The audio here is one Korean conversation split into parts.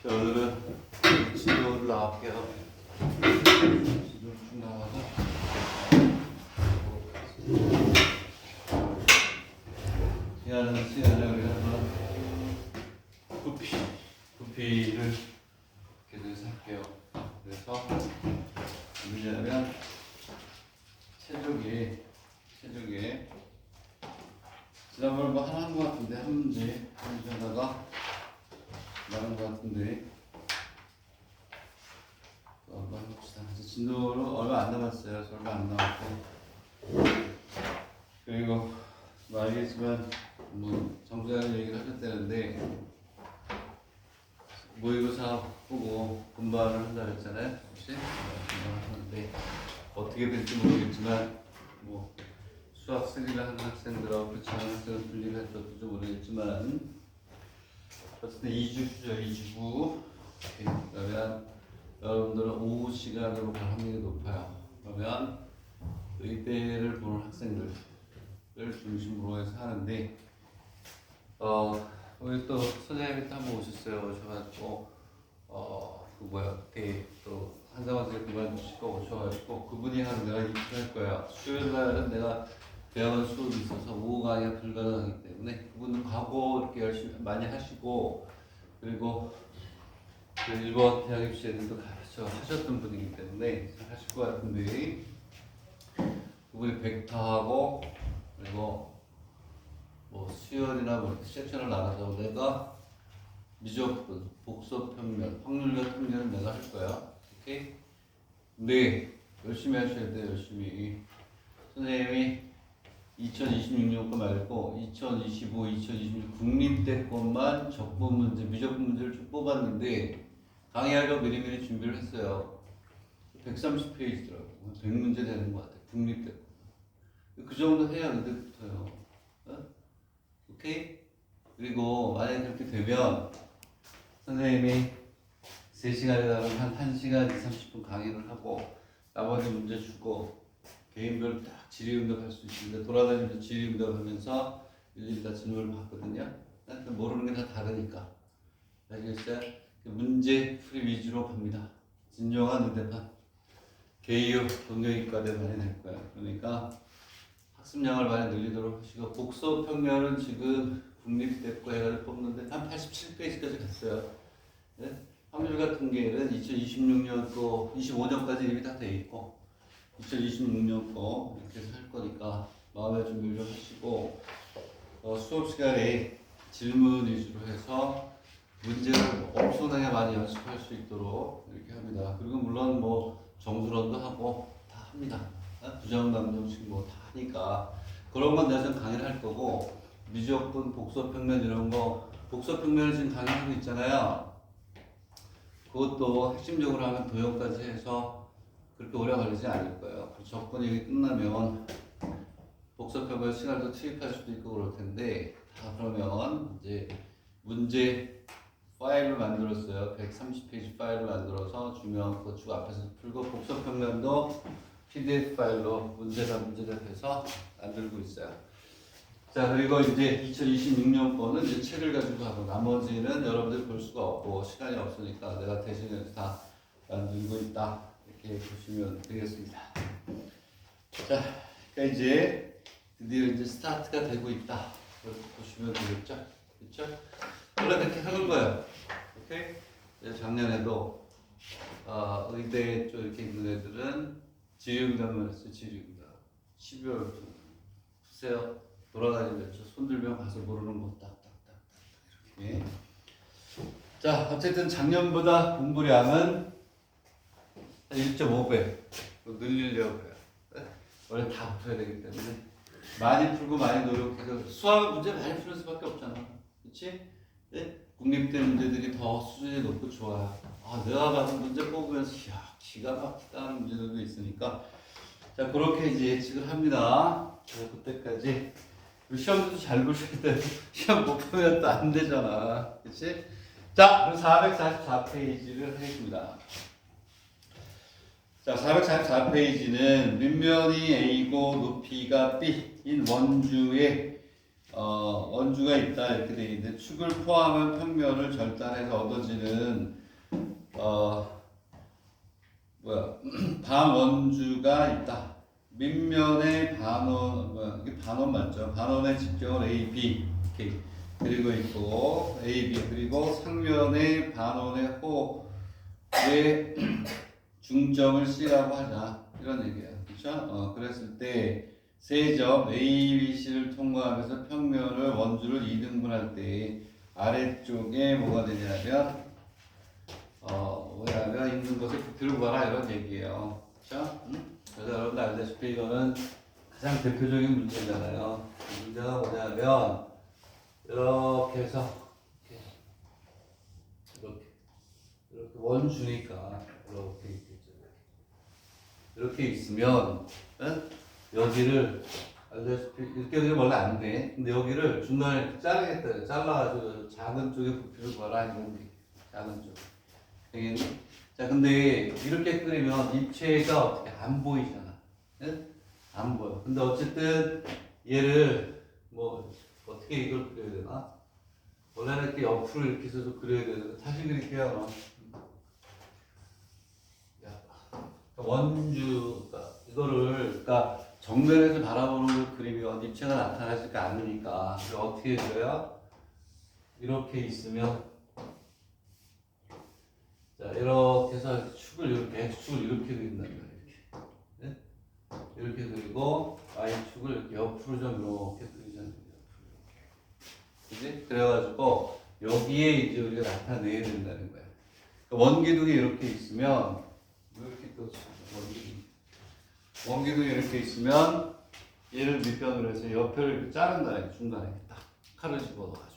자, 오늘은 지도를 나갈게요. 지도를 쭉 나가서 지나는 시간에 우리가 한번 부피를 이렇게 해서 할게요. 그래서 뭐냐면 체중이 지난번에 뭐 하나 한 것 같은데 한 문제 하다가 나온 것 같은데 또 한번 해봅시다. 진도는 얼마 안 남았어요. 얼마 안 남았고 그리고 뭐 알겠지만 뭐 정수하는 얘기를 하셨다는데 모의고사 보고 분반을 한다 그랬잖아요. 혹시 분반을 하는데 어떻게 될지 모르겠지만 뭐 수학 쓰기를 하는 학생들하고 그렇지 않은 학생을 분리를 했을지 모르겠지만 어쨌든 2주죠. 2주고 그러면 여러분들은 오후 시간으로 갈 확률이 높아요. 그러면 의대를 보는 학생들을 중심으로 해서 하는데 우리 또 선생님이 또 한번 오셨어요. 오셔가지고 그때 또 한사관생 그만두시고 오셔가지고 그분이 하는 내가 입수할 거야. 수요일 날은 내가 대학원 수업이 있어서 오후 강의가 불가능하기 때문에 그분은 가고 이렇게 열심히 많이 하시고 그리고 그 일본 대학 입시 애들도 가르쳐 하셨던 분이기 때문에 잘 하실 것 같은데 그분이 벡터하고 그리고 뭐 수열이나 뭐 이렇게 섹션을 나눠서 내가 미적분, 복소평면, 확률과 평면은 내가 할 거야. 오케이? 네, 열심히 하셔야 돼. 열심히. 선생님이 2026년 거 말고 2025, 2026 국립대 것만 적분 문제, 미적분 문제를 쭉 뽑았는데 강의하려고 미리미리 준비를 했어요. 130페이지더라고. 100문제 되는 것 같아. 국립대 거. 그 정도 해야 의대 붙어요. 오케이? 그리고 만약에 그렇게 되면 선생님이 3시간에다가 한 1시간 30분 강의를 하고 나머지 문제 주고 개인별로 딱 질의응답 할 수 있는데 돌아다니면서 질의응답 하면서 일일이 다 질문을 받거든요. 모르는 게 다 다르니까. 아시겠어요? 문제 풀이 위주로 갑니다. 진정한 의대판. 개요 동료이과대반이 될 거야. 그러니까 학습량을 많이 늘리도록 하시고 복소 평면은 지금 국립대과 해가지고 뽑는데 한 87페이지까지 갔어요. 네? 확률 같은 게는 2026년 거 25년까지 이미 다 돼 있고 2026년 거 이렇게 해서 할 거니까 마음의 준비를 좀 하시고 수업 시간에 질문 위주로 해서 문제를 엄청나게 많이 연습할 수 있도록 이렇게 합니다. 그리고 물론 뭐 정수론도 하고 다 합니다. 부정남정식 뭐 다 하니까 그런 건 내가 좀 강의를 할 거고 미적분, 복소평면 이런 거 복소평면을 지금 강의하고 있잖아요. 그것도 핵심적으로 하면 도형까지 해서 그렇게 오래 걸리지 않을 거예요. 적분이 끝나면 복소평면 시간도 투입할 수도 있고 그럴 텐데 다 그러면 이제 문제 파일을 만들었어요. 130페이지 파일을 만들어서 중요한 거 쭉 앞에서 풀고 복소평면도 PDF 파일로 문제당 해서 만들고 있어요. 자, 그리고 이제 2026년 거는 이제 책을 가지고 하고 나머지는 여러분들이 볼 수가 없고 시간이 없으니까 내가 대신해서 다 만들고 있다. 이렇게 보시면 되겠습니다. 자, 그러니까 이제 드디어 이제 스타트가 되고 있다. 이렇게 보시면 되겠죠? 그렇죠? 원래 그렇게 하는 거예요. 오케이? 작년에도 의대 쪽 이렇게 있는 애들은 질의응답만 했어요. 질의응답. 12월 보세요. 돌아다니면서 손 들면 가서 모르는 거 딱딱딱 이렇게. 자, 어쨌든 작년보다 공부량은 한 1.5배 늘리려고 해요. 원래 다 붙어야 되기 때문에 많이 풀고 많이 노력해서 수학 문제 많이 풀 수밖에 없잖아. 그렇지? 네? 국립대 문제들이 더 수준이 높고 좋아요. 내가 받은 문제 뽑으면서 기가 막히다 하는 문제들도 있으니까 자, 그렇게 이제 예측을 합니다. 그때까지 시험도 잘 보셔야 돼. 시험 못 보면 또 안 되잖아. 그치? 자, 그럼 444페이지를 하겠습니다. 자, 444페이지는 밑면이 A고 높이가 B인 원주의 원주가 있다 이렇게 돼 있는데 축을 포함한 평면을 절단해서 얻어지는 반원주가 있다. 밑면의 반원 이게 반원 맞죠? 반원의 직경을 A, B 이렇게 그리고 있고 A, B 그리고 상면의 반원의 호의 중점을 C라고 하자 이런 얘기예요. 그렇죠? 그랬을 때 세 점 A, B, C를 통과하면서 평면을 원주를 2등분할 때 아래쪽에 뭐가 되냐면 있는 것을 부피를 구하라 이런 얘기예요. 그렇죠? 그래서 여러분들 알다시피 이거는 가장 대표적인 문제잖아요. 문제가 뭐냐면 이렇게 해서 이렇게 원주니까 이렇게 있겠죠. 이렇게 있으면 여기를 알다시피 이렇게 되면 원래 안 돼. 근데 여기를 중간에 자르겠다. 잘라가지고 작은 쪽에 부피를 구하라 이런 얘기. 작은 쪽. 되겠니? 자, 근데 이렇게 끓이면 입체가 어떻게 안 보이잖아. 응? 안 보여. 근데 어쨌든 얘를 뭐 어떻게 이걸 그려야 되나? 원래는 이렇게 옆으로 이렇게 써서 그려야 되는데 다시 그릴게요. 원주가 이거를 그러니까 정면에서 바라보는 걸 그리면 입체가 나타나지가 않으니까 어떻게 그려요? 이렇게 있으면 자 이렇게 해서 축을 이렇게 X축을 이렇게 그린단 말이에요. 이렇게. 네? 이렇게 그리고 Y축을 이렇게 옆으로 좀 이렇게 그리잖아요. 그지? 그래가지고 여기에 이제 우리가 나타내야 된다는 거야. 그러니까 원기둥이 이렇게 있으면 이렇게 또 원기둥이 이렇게 있으면 얘를 밑변으로 해서 옆을 이렇게 자른다. 중간에 딱 칼을 집어넣어가지고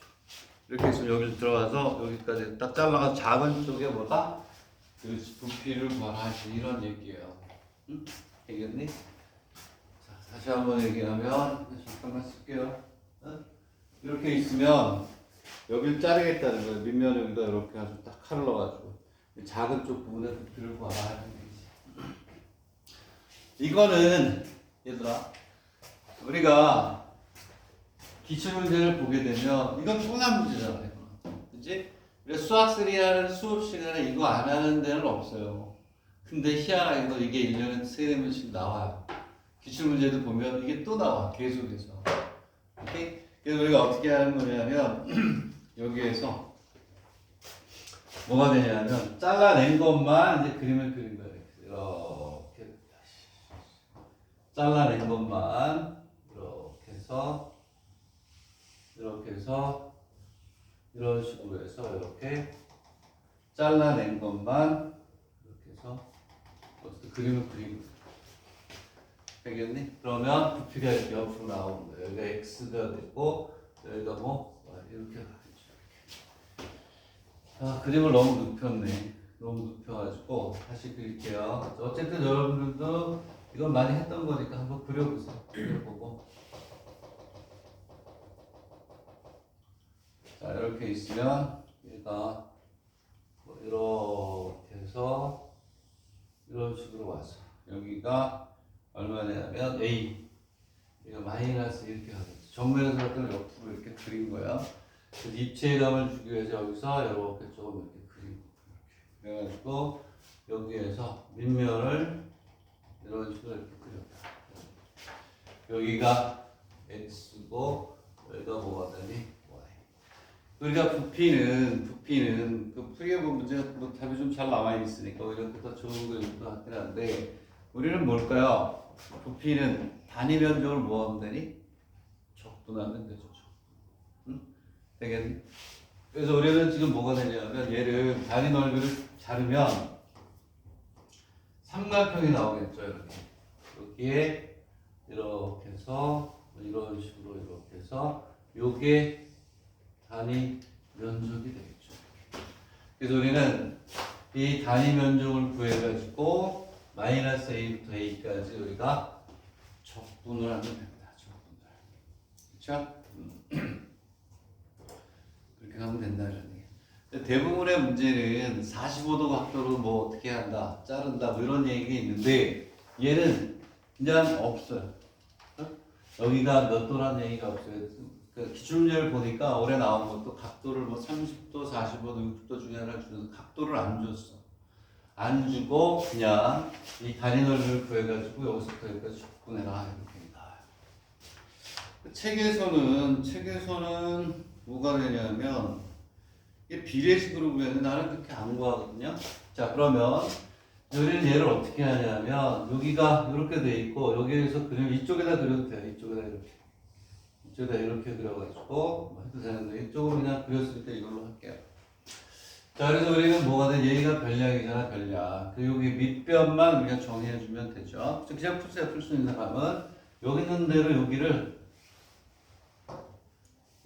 이렇게 있으면 여기 들어가서 여기까지 딱 잘라서 작은 쪽에 뭐다? 그 부피를 구하라 이런 얘기예요. 응? 되겠니? 자, 다시 한번 얘기하면 잠깐만 쓸게요. 응? 이렇게 있으면 여기를 자르겠다는 거예요. 밑면에 여기다 이렇게 아주 딱 칼을 넣어가지고 작은 쪽 부분에 부피를 구하라 하는 얘기지. 이거는 얘들아 우리가 기출문제를 보게 되면 이건 뻔한 문제잖아요. 그치? 그래서 수학3라는 수업 시간에 이거 안 하는 데는 없어요. 근데 희한하게도 이게 1년에 3-4번씩 나와요. 기출문제도 보면 이게 또 나와. 계속해서. 오케이? 그래서 우리가 어떻게 하는 거냐면 여기에서 뭐가 되냐면 잘라낸 것만 이제 그림을 그린 거예요. 이렇게 잘라낸 것만 이렇게 해서 이런 식으로 해서 이렇게 잘라낸 것만 이렇게 해서 어쨌든 그림을 그리는 거예요. 되겠니? 그러면 부피가 이렇게 옆으로 나오는 거예요. 여기가 x가 되고 여기가 뭐 이렇게 가겠죠. 아, 그림을 너무 눕혔네. 너무 눕혀가지고 다시 그릴게요. 어쨌든 여러분들도 이건 많이 했던 거니까 한번 그려보세요. 그려보고 자 이렇게 있으면 얘가 뭐 이렇게 해서 이런 식으로 와서 여기가 얼마냐면 A 이거 마이너스 이렇게 하겠죠. 정면에서 갖다 옆으로 이렇게 그린 거야. 그래서 입체감을 주기 위해서 여기서 이렇게 조금 이렇게 그리고 이렇게 그래가지고 여기에서 밑면을 이런 식으로 이렇게 그렸다. 여기가 X고 여기가 뭐가 되니? 우리가 부피는 그 풀이해본 문제가 뭐 답이 좀 잘 나와 있으니까 오히려 더 좋은 거인 것 같긴 한데 우리는 뭘까요? 부피는 단위 면적을 뭐 하면 되니? 적분하면 되죠. 응? 되겠니? 그래서 우리는 지금 뭐가 되냐면 얘를 단위 넓이를 자르면 삼각형이 나오겠죠. 이렇게 여기에 이렇게 해서 이런 식으로 이렇게 해서 요게 단위 면적이 되겠죠. 그래서 우리는 이 단위 면적을 구해가지고 마이너스 a부터 a까지 우리가 적분을 하면 됩니다. 적분을. 그렇죠? 그렇게 하면 된다는 얘기예요. 대부분의 문제는 45도 각도로 뭐 어떻게 한다, 자른다 뭐 이런 얘기가 있는데 얘는 그냥 없어요. 여기가 몇 도라는 얘기가 없어요. 그 기출문제를 보니까 올해 나온 것도 각도를 뭐 30도, 45도, 60도 중에 하나를 주면서 각도를 안 줬어. 안 주고 그냥 이 단위 넓이를 구해가지고 여기서부터 여기까지 접근해라 이렇게 나와요. 책에서는 뭐가 되냐면 이게 비례식으로 구했는데 나는 그렇게 안 구하거든요. 자 그러면 우리는 얘를 어떻게 하냐면 여기가 이렇게 돼 있고 여기에서 그림 이쪽에다 그려도 돼요. 이쪽에다 이렇게 그려가지고 뭐 해도 되는데 이쪽으로 그냥 그렸을 때 이걸로 할게요. 자 그래서 우리는 뭐가 돼? 얘가 별량이잖아 별량. 그 여기 밑변만 우리가 정리해주면 되죠. 그냥 푸세요. 풀 수 있는 사람은 여기 있는 대로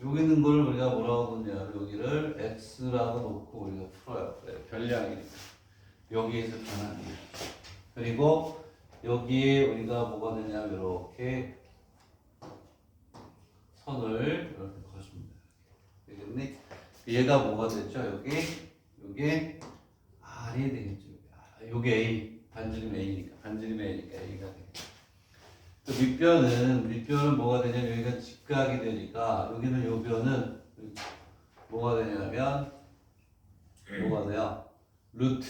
여기 있는 걸 우리가 뭐라고 하느냐 여기를 x라고 놓고 우리가 풀어요. 그래, 별량이니까 여기에서 변하는 게. 그리고 여기에 우리가 뭐가 되냐 이렇게 선을 이렇게 거주면 되겠니? 얘가 뭐가 됐죠? 요게 R이 되겠죠. 요게 A 반지름 A니까 A가 되겠죠. 그 밑변은 뭐가 되냐면 여기가 직각이 되니까 여기는 요 변은 뭐가 되냐면 뭐가 돼요? 루트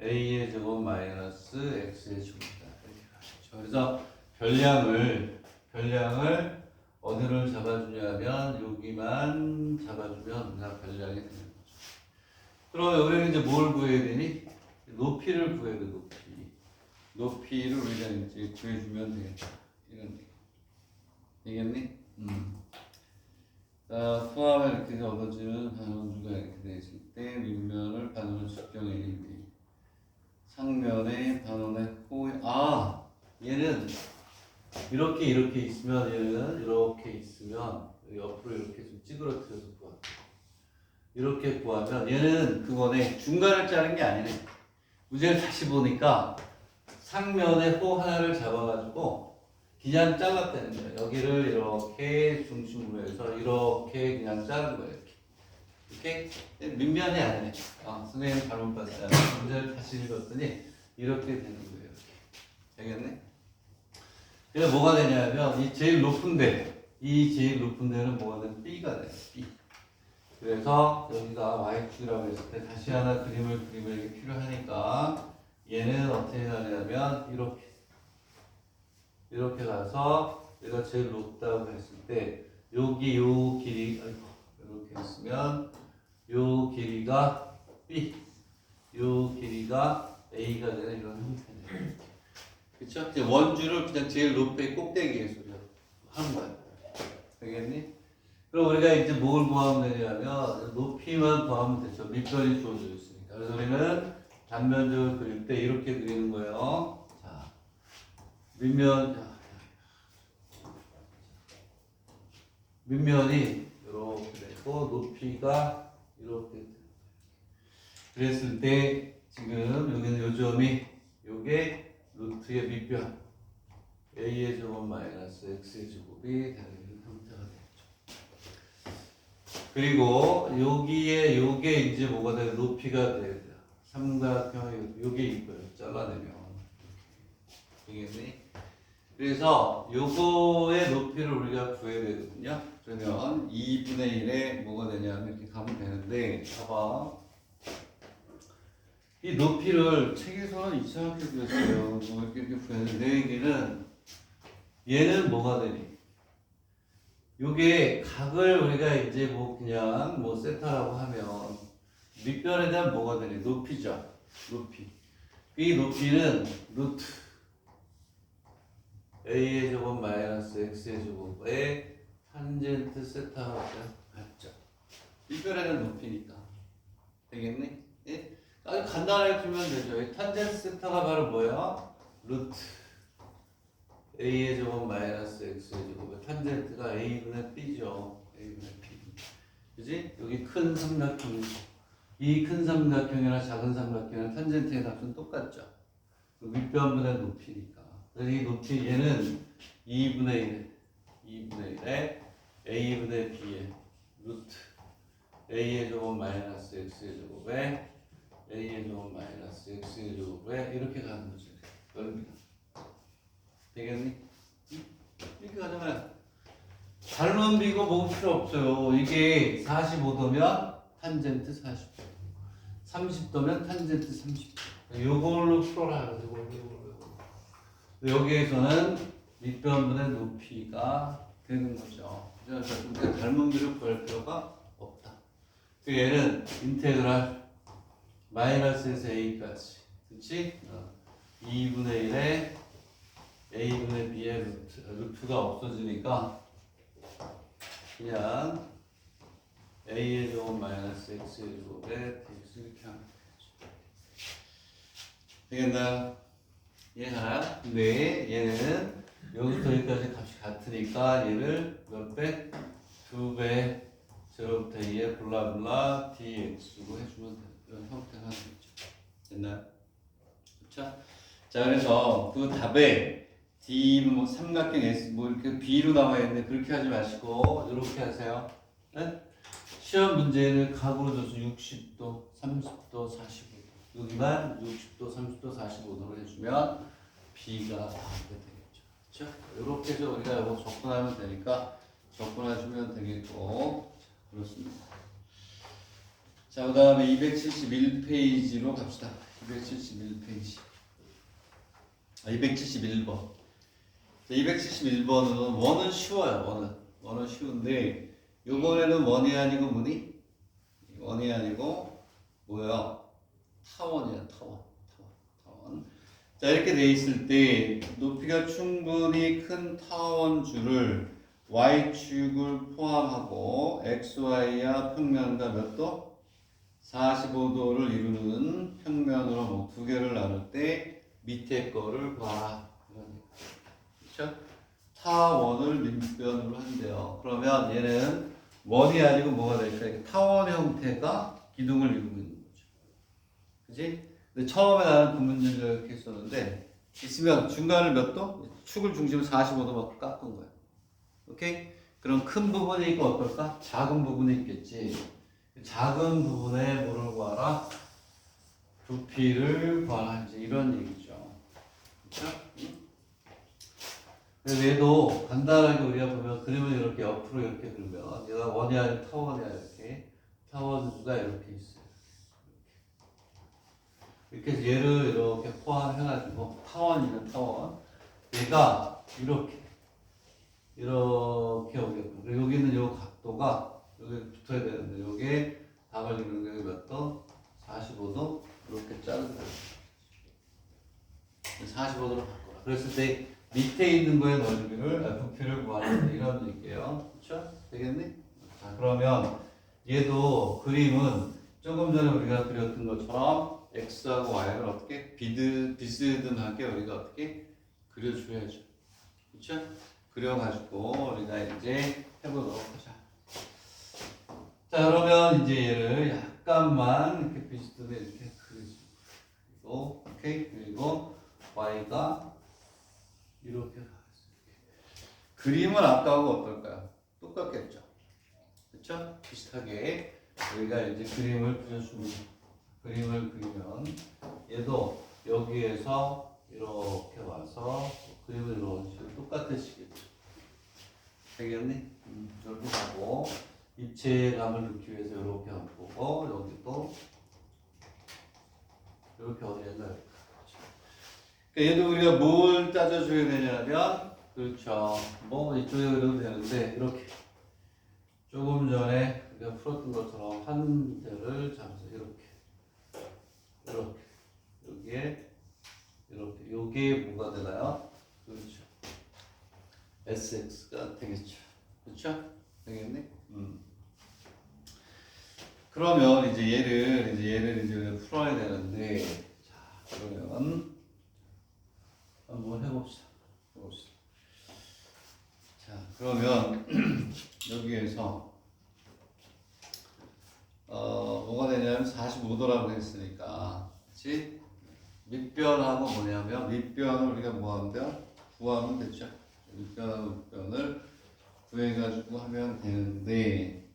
A의 제곱 마이너스 X의 제곱이다. 이렇게 가겠죠. 그래서 별량을 어디를 잡아주냐면 여기만 잡아주면 그냥 별량이 되는 거죠. 그럼 우리는 이제 뭘 구해야 되니? 높이를 구해야 돼. 높이를 우리가 이제 구해주면 되겠다. 이런 되겠니? 자, 수압을 이렇게 얻어지는 반원주가 이렇게 되었을 때 윗면을 반원의 직경 AB 상면의 반원의 호의 얘는 이렇게 있으면 얘는 이렇게 있으면 옆으로 이렇게 좀 찌그러뜨려서 구하면 이렇게 구하면 얘는 그거네 중간을 자른 게 아니네. 문제를 다시 보니까 상면에 호 하나를 잡아가지고 그냥 잘랐다는 거예요. 여기를 이렇게 중심으로 해서 이렇게 그냥 자른 거예요. 이렇게 민면이 아니네. 선생님 잘못 봤어요. 문제를 다시 읽었더니 이렇게 되는 거예요. 이렇게. 되겠네? 그래서 뭐가 되냐면 이 제일 높은 데는 뭐가 되면 B가 돼요. B. 그래서 여기가 Y축이라고 했을 때 다시 하나 그림을 그리기 필요하니까 얘는 어떻게 가냐면 이렇게 가서 얘가 제일 높다고 했을 때 여기 요 길이 이렇게 있으면 요 길이가 B, 요 길이가 A가 되는 이런 형태네요. 그쵸? 이제 원주를 그냥 제일 높이 꼭대기에서 하는 거야. 되겠니? 그럼 우리가 이제 뭘 구하면 되냐면 높이만 구하면 되죠. 밑변이 주어져 있으니까. 그래서 우리는 단면적을 그릴 때 이렇게 그리는 거예요. 자, 밑면이 이렇게 되고 높이가 이렇게 되고. 그랬을 때 지금 여기는 요 점이 요게 루트의 밑변 a의 제곱 마이너스 x의 제곱이 되는 형태가 되겠죠. 그리고 여기에 요게 이제 뭐가 돼요? 높이가 돼요. 삼각형이 요게 있고요. 잘라내면 되겠니? 그래서 요거의 높이를 우리가 구해야 되거든요. 그러면 2분의 1에 뭐가 되냐면 이렇게 가면 되는데 봐봐. 이 높이를 책에서는 이상하게 그렸어요. 뭐 이렇게 구했는데 내 얘기는 얘는 뭐가 되니? 요게 각을 우리가 이제 뭐 그냥 뭐 세타라고 하면 밑변에 대한 뭐가 되니? 높이죠. 높이. 이 높이는 루트 a의 제곱 마이너스 x의 제곱에 탄젠트 세타가 같죠. 밑변에 대한 높이니까. 되겠니? 예? 아주 간단하게 풀면 되죠. 이 탄젠트 세타가 바로 뭐야? 루트 a의 제곱 마이너스 x의 제곱에 탄젠트가 a분의 b죠. a분의 b. 그지? 여기 큰 삼각형, 이 큰 삼각형이나 작은 삼각형이나 탄젠트의 값은 똑같죠. 밑변분의 높이니까. 그래서 이 높이 얘는 2분의 1에 a분의 b의 루트 a의 제곱 마이너스 x의 제곱에 a의 제곱 마이너스 x의 제곱에 이렇게 가는 거죠. 넓이가. 되겠니? 이렇게 가잖아요. 닮은 비고 뭐 필요 없어요. 이게 45도면 탄젠트 40도, 30도면 탄젠트 30도. 요걸로 풀어라. 요걸로. 여기에서는 밑변분의 높이가 되는 거죠. 그래서 우리가 닮은 비를 구할 필요가 없다. 얘는 인테그랄 마이너스에서 a까지, 그렇지? 2분의 1에 a분의 b의 루트가 없어지니까 그냥 a의 제곱 마이너스 x의 제곱에 dx 이렇게 하면 되겠죠. 되겠나요? 이해가나요? 근데 얘는 여기부터 여기까지 값이 같으니까 얘를 몇 배? 2배 제로부터 2에 블라블라 dx로 해주면 돼요. 이런 형태가 되겠죠. 됐나요? 그렇죠? 자, 그래서 그 답에 D 뭐 삼각형 S 뭐 이렇게 B로 나와 있는데 그렇게 하지 마시고 이렇게 하세요. 네? 시험 문제를 각으로 줘서 60도, 30도, 45도 여기만 60도, 30도, 45도로 해주면 B가 나오게 되겠죠. 그렇죠? 이렇게 해서 우리가 이거 접근하면 되니까 접근해주면 되겠고 그렇습니다. 자, 그 다음에 271페이지로 갑시다. 271페이지. 271번. 271번은 원은 쉬워요. 원은 쉬운데 요번에는 원이 아니고 뭐니? 원이 아니고 뭐야? 타원이야. 타원. 자, 이렇게 돼 있을 때 높이가 충분히 큰 타원줄을 y축을 포함하고 xy야 평면과 몇 도? 45도를 이루는 평면으로 뭐 두 개를 나눌 때 밑에 거를 봐. 그렇죠? 타원을 밑변으로 한대요. 그러면 얘는 원이 아니고 뭐가 될까? 타원 형태가 기둥을 이루고 있는 거죠. 그지? 근데 처음에 나는 그 문제를 이렇게 했었는데 있으면 중간을 몇 도? 축을 중심으로 45도 깎은 거야. 오케이? 그럼 큰 부분이 있고 어떨까? 작은 부분이 있겠지. 작은 부분에 뭐를 구하라? 부피를 구하라. 이제 이런 얘기죠. 그렇죠? 얘도 간단하게 우리가 보면 그림을 이렇게 옆으로 이렇게 그리면 얘가 원이 아니라 타원이야. 이렇게 타원수가 이렇게 있어요. 이렇게 해서 얘를 이렇게 포함해가지고 타원이면 타원 얘가 이렇게 오겠고 그리고 여기는 요 각도가 여기 붙어야 되는데 요게 답을 이루는 게 몇 도? 45도 이렇게 자르는 거예요. 45도로 바꿔라. 그랬을 때 밑에 있는 거의 넓이를 부피를 구하는 이런 얘기예요. 그렇죠? 되겠니? 자, 그러면 얘도 그림은 조금 전에 우리가 그렸던 것처럼 x하고 y를 어떻게 비스듬하게 우리가 어떻게 그려줘야죠. 그렇죠? 그려가지고 우리가 이제 해보도록 하자. 자, 그러면 이제 얘를 약간만 이렇게 비스듬하게 이렇게 그리고 오케이. 그리고 y가 이렇게 가겠습니다. 그림은 아까하고 어떨까요? 똑같겠죠? 그렇죠? 비슷하게 우리가 이제 그림을 그려줍니다. 그림을 그리면 얘도 여기에서 이렇게 와서 그림을 이런 식으로 똑같으시겠죠? 되겠니? 이렇게 하고 입체감을 넣기 위해서 이렇게 한 거고 여기도 이렇게 어디에다 그러니까 얘도 우리가 뭘 따져줘야 되냐면 그렇죠. 뭐 이쪽에 그려도 되는데 이렇게 조금 전에 우리가 풀었던 것처럼 한 대를 잡아서 이렇게 여기에 이렇게 요게 뭐가 되나요? 그렇죠. SX가 되겠죠. 그렇죠? 되겠네? 그러면 이제 얘를 이제 풀어야 되는데 자 그러면 한번 해봅시다. 자, 그러면 여기에서 뭐가 되냐면 45도라고 했으니까, 그렇지? 밑변하고 뭐냐면 밑변을 우리가 뭐 하면 돼요? 구하면 되죠. 밑변하고 밑변을 구해가지고 하면 되는데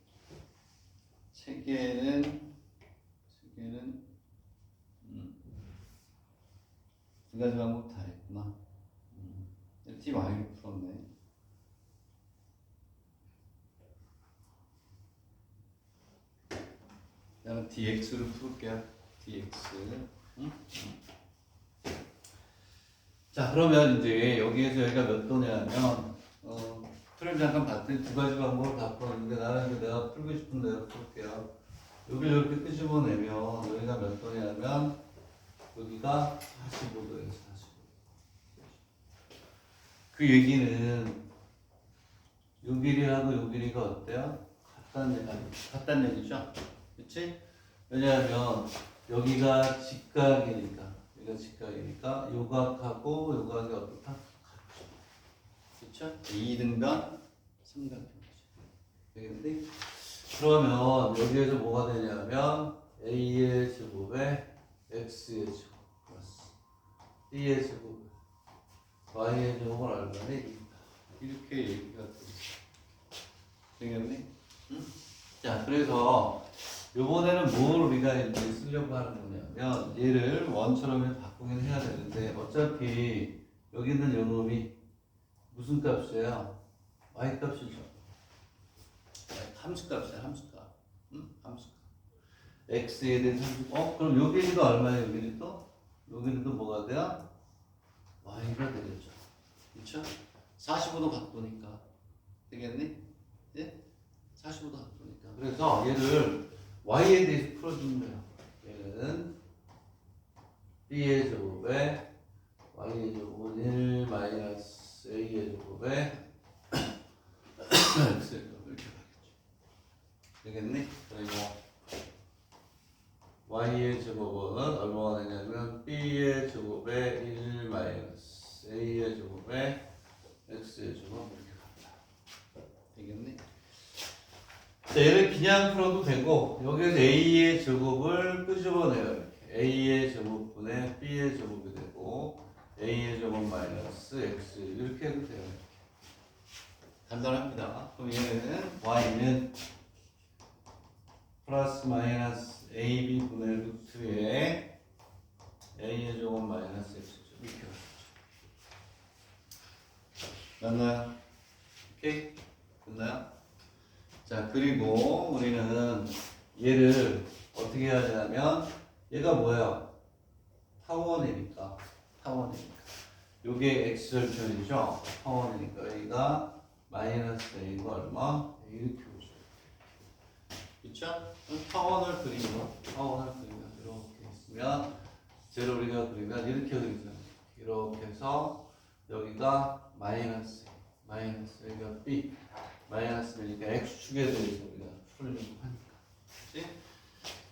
책에는 두 가지 방법 다 했구나. T 많이 풀었네. 그냥 dx를 풀을게요. dx. 응? 자, 그러면 이제 여기에서 여기가 몇 도냐면 풀을 잠깐 봤더니 두 가지 방법을 다 풀었는데 나는 이제 내가 풀고 싶은 대로 풀게요. 여기를 이렇게 끄집어내면 여기가 몇 도냐면 여기가 45도예요. 45도. 그 얘기는 요 길이하고 요 길이가 어때요? 같다는 얘기죠? 그치? 왜냐하면 여기가 직각이니까 요각하고 요각이 어떻다? 그쵸? 2등변 3등변이죠. 되겠니? 그러면 여기에서 뭐가 되냐면 A의 제곱에 X의 제곱 플러스 B의 제곱 Y의 제곱을 얼마네? 이렇게 얘기가 되겠니? 응? 자, 그래서 요번에는 뭘 우리가 이제 쓰려고 하는 거냐면 얘를 원처럼 바꾸긴 해야 되는데 어차피 여기 있는 요 놈이 무슨 값이에요? Y 값이죠. 함수값이야, 함수값. 응? 함수값. X에 대해서 그럼 요 길이가 얼마예요? 요 길이도? 요 길이도 뭐가 돼요? Y가 되겠죠. 그쵸? 45도 각도니까. 되겠니? 예? 45도 각도니까. 그래서 얘를 Y에 대해서 풀어주는 거예요. 얘는 B의 제곱에 Y의 제곱은 1 마이너스 A의 제곱에 X의 제곱 이렇게 가겠죠. 되겠니? 그리고 Y의 제곱은 얼마가 되냐면 B의 제곱에 1 마이너스 A의 제곱에 X의 제곱 이렇게 갑니다. 되겠니? 자, 얘를 그냥 풀어도 되고 여기에서 A의 제곱을 끄집어내요. 이렇게. A의 제곱분의 B의 제곱이 되고 A의 제곱 마이너스 X 이렇게 해도 돼요. 간단합니다. 그럼 얘는 Y는 플러스 마이너스 AB분의 루트에 A의 제곱 마이너스 X죠. 이렇게 가겠죠. 맞나요? 오케이? 됐나요? 자, 그리고 우리는 얘를 어떻게 해야 되냐면 얘가 뭐예요? 타원이니까 요게 x절편이죠? 타원이니까 여기가 마이너스 a가 얼마? 이렇게 오죠. 그쵸? 타원을 그리면 이렇게 있으면 제로 우리가 그리면 이렇게 그리죠. 이렇게 해서 여기가 마이너스 여기가 b 마이너스니까 x축에 대해서 우리가 풀려고 하니까. 그치?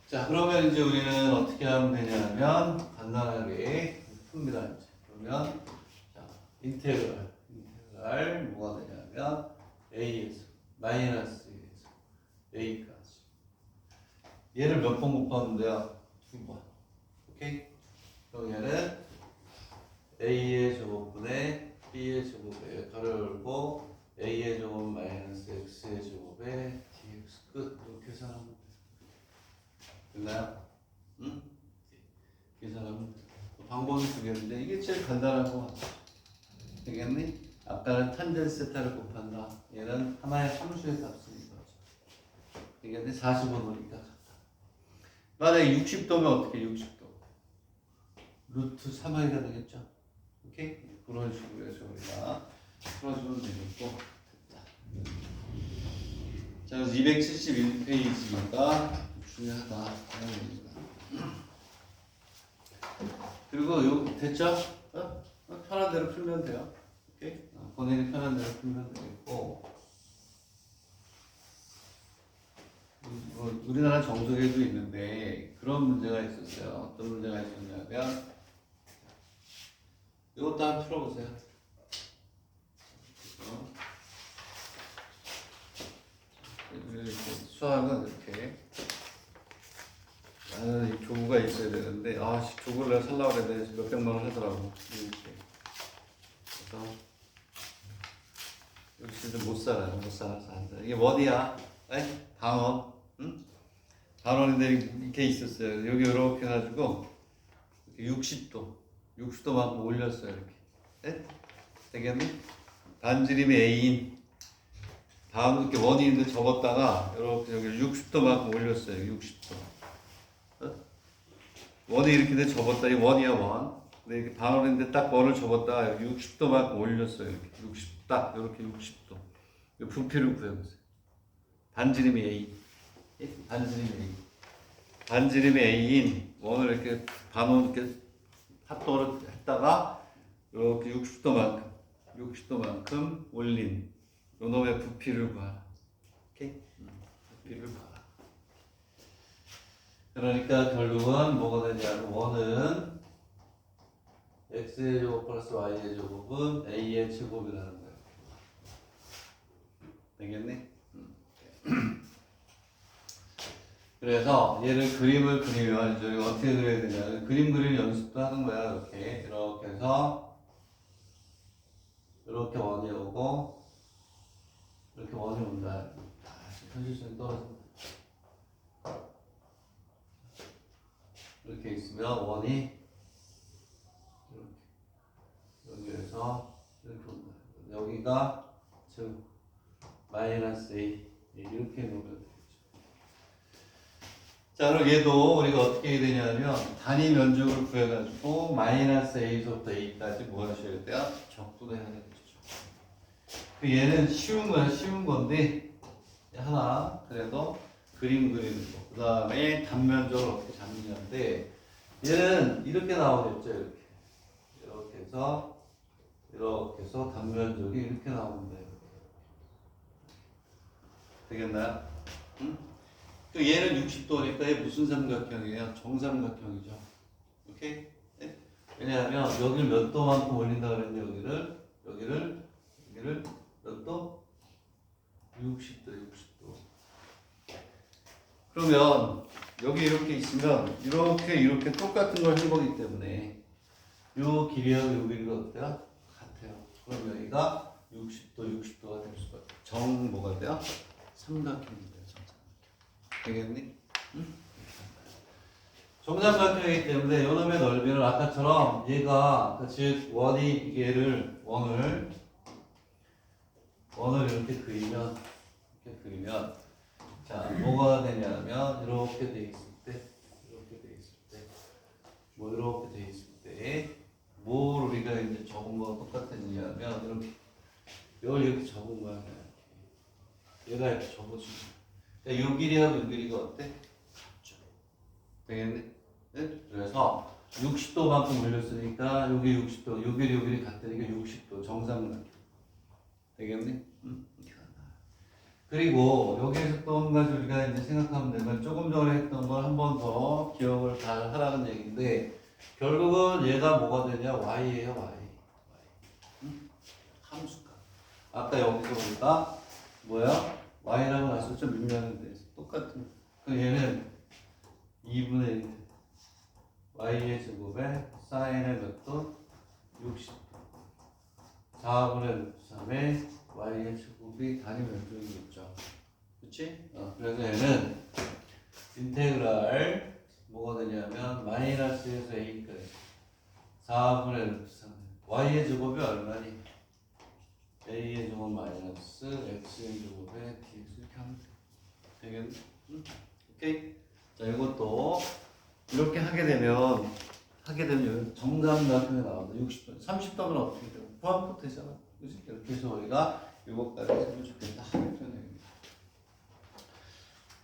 자, 그러면 이제 우리는 어떻게 하면 되냐면 간단하게 풉니다. 이제. 그러면 자, 인테그랄 뭐가 되냐면 a에서 마이너스 1에서 a까지. 얘를 몇 번 곱하면 돼요? 2번. 오케이? 그럼 얘는 a의 제곱분의 b의 제곱에 가로 열고 a의 제곱 마이너스 x의 제곱에 dx 끝. 이렇게 계산하면 돼. 됐나요? 응? 계산하면 돼. 방법이 두 개인데 이게 제일 간단한 거 같아. 되겠니? 아까는 탄젠 세타를 곱한다. 얘는 하나의 함수의 값이니까. 되겠니? 45도니까 같다. 만약에 60도면 어떻게 60도? 루트 3i가 되겠죠? 오케이? 그런 식으로 해서 우리가 풀어주면 되겠고. 됐다. 자, 그래서 271페이지가 중요하다. 그리고 요 됐죠? 편한 대로 풀면 돼요. 오케이? 본인이 편한 대로 풀면 되겠고. 우리나라 정석에도 있는데 그런 문제가 있었어요. 어떤 문제가 있었냐면 이것도 한번 풀어보세요. 수학은 이렇게 나는 이 교구가 있어야 되는데 교구를 내가 살라고 그랬는데 몇백만 원 하더라고. 이렇게. 그래서 여기 진짜 못 살아서 안 돼. 이게 뭐냐? 단원. 응? 단원인데 이렇게 있었어요. 여기 이렇게 해가지고 60도만큼 올렸어요. 이렇게. 네? 되겠니? 반지름이 A인 다음 이렇게 원이 있는데 접었다가 이렇게 여기 60도만큼 올렸어요. 60도. 원이 이렇게 돼 접었다. 이 원이야 원. 근데 이렇게 반을 했는데 딱 원을 접었다. 여기 60도만큼 올렸어요. 이렇게 60 딱 이렇게 60도. 이 부피를 구해보세요. 반지름이 A. 반지름이 A. 반지름이 A인 원을 이렇게 반원 이렇게 합도를 했다가 이렇게 60도만큼 올린 요놈의 부피를 구하라. 오케이? 부피를 구하라. 그러니까 결국은 뭐가 되냐면 원은 x의 제곱 플러스 y의 제곱은 a의 제곱이라는 거예요. 되겠네? 그래서 얘를 그림을 그리면 이제 어떻게 그려야 되냐? 그림 그리는 연습도 하는 거야. 이렇게 해서 이렇게 원이 오고 이렇게 원이 온다. 현실성이 떨어진다. 이렇게 있으면 원이 이렇게 여기에서 이렇게 온다. 여기가 즉 마이너스 A 이렇게 놓으면 되겠죠. 자 그럼 얘도 우리가 어떻게 해야 되냐면 단위 면적을 구해가지고 마이너스 A서부터 A까지 뭐 하셔야 돼요? 적분해야 되겠죠. 그 얘는 쉬운 거야. 쉬운 건데 하나 그래도 그림 그리는 거. 그 다음에 단면적을 어떻게 잡느냐인데 얘는 이렇게 나오겠죠. 이렇게 해서 단면적이 이렇게 나옵니다. 되겠나요? 응? 그 얘는 60도니까 얘 무슨 삼각형이에요? 정삼각형이죠. 오케이? 네? 왜냐하면 여기를 몇 도만큼 올린다 그랬는데 여기를 몇 도? 60도. 그러면 여기 이렇게 있으면 이렇게 똑같은 걸 해보기 때문에 요 길이하고 요 길이가 어때요? 같아요. 그럼 여기가 60도가 될 수가 있어요. 뭐가 돼요? 삼각형이 돼요. 정삼각형. 되겠니? 응? 정삼각형이기 때문에 요놈의 넓이를 아까처럼 얘가 즉 원을 이렇게 그리면 자, 뭐가 되냐면 이렇게 돼 있을 때 뭘 우리가 이제 적은 거 똑같았냐면 이렇게 적은 거야. 얘가 이렇게 적어주고. 그러니까 요 길이하고 요 길이가 어때? 같죠. 되겠네? 네? 그래서 60도만큼 올렸으니까 여기 60도, 요 길이 같으니까 60도 정삼각형. 되겠네? 그리고 여기에서 또 한 가지 우리가 이제 생각하면 되면 조금 전에 했던 걸 한 번 더 기억을 잘 하라는 얘기인데 결국은 얘가 뭐가 되냐? y예요, y. 응? 함수가. 아까 여기서 보니까 뭐야? y라고 나서 좀 밀면인데 똑같은. 그럼 얘는 2분의 1 y의 제곱에 사인의 몇 도? 60도. 4분의 3의 y의 제곱이 단위 면적이겠죠. 그치? 그래서 얘는 인테그랄 뭐가 되냐면 마이너스에서 a까지 4분의 3 y의 제곱이 얼마니? a의 제곱 마이너스 x의 제곱에 dx 이렇게 하면 되겠네? 응? 오케이? 자 이것도 이렇게 하게 되면 정삼각형이 나온다. 60도, 30도면 어떻게 돼요? 포함도 되잖아. 그치? 이렇게 해서 우리가 이거까지 해주면 좋겠다.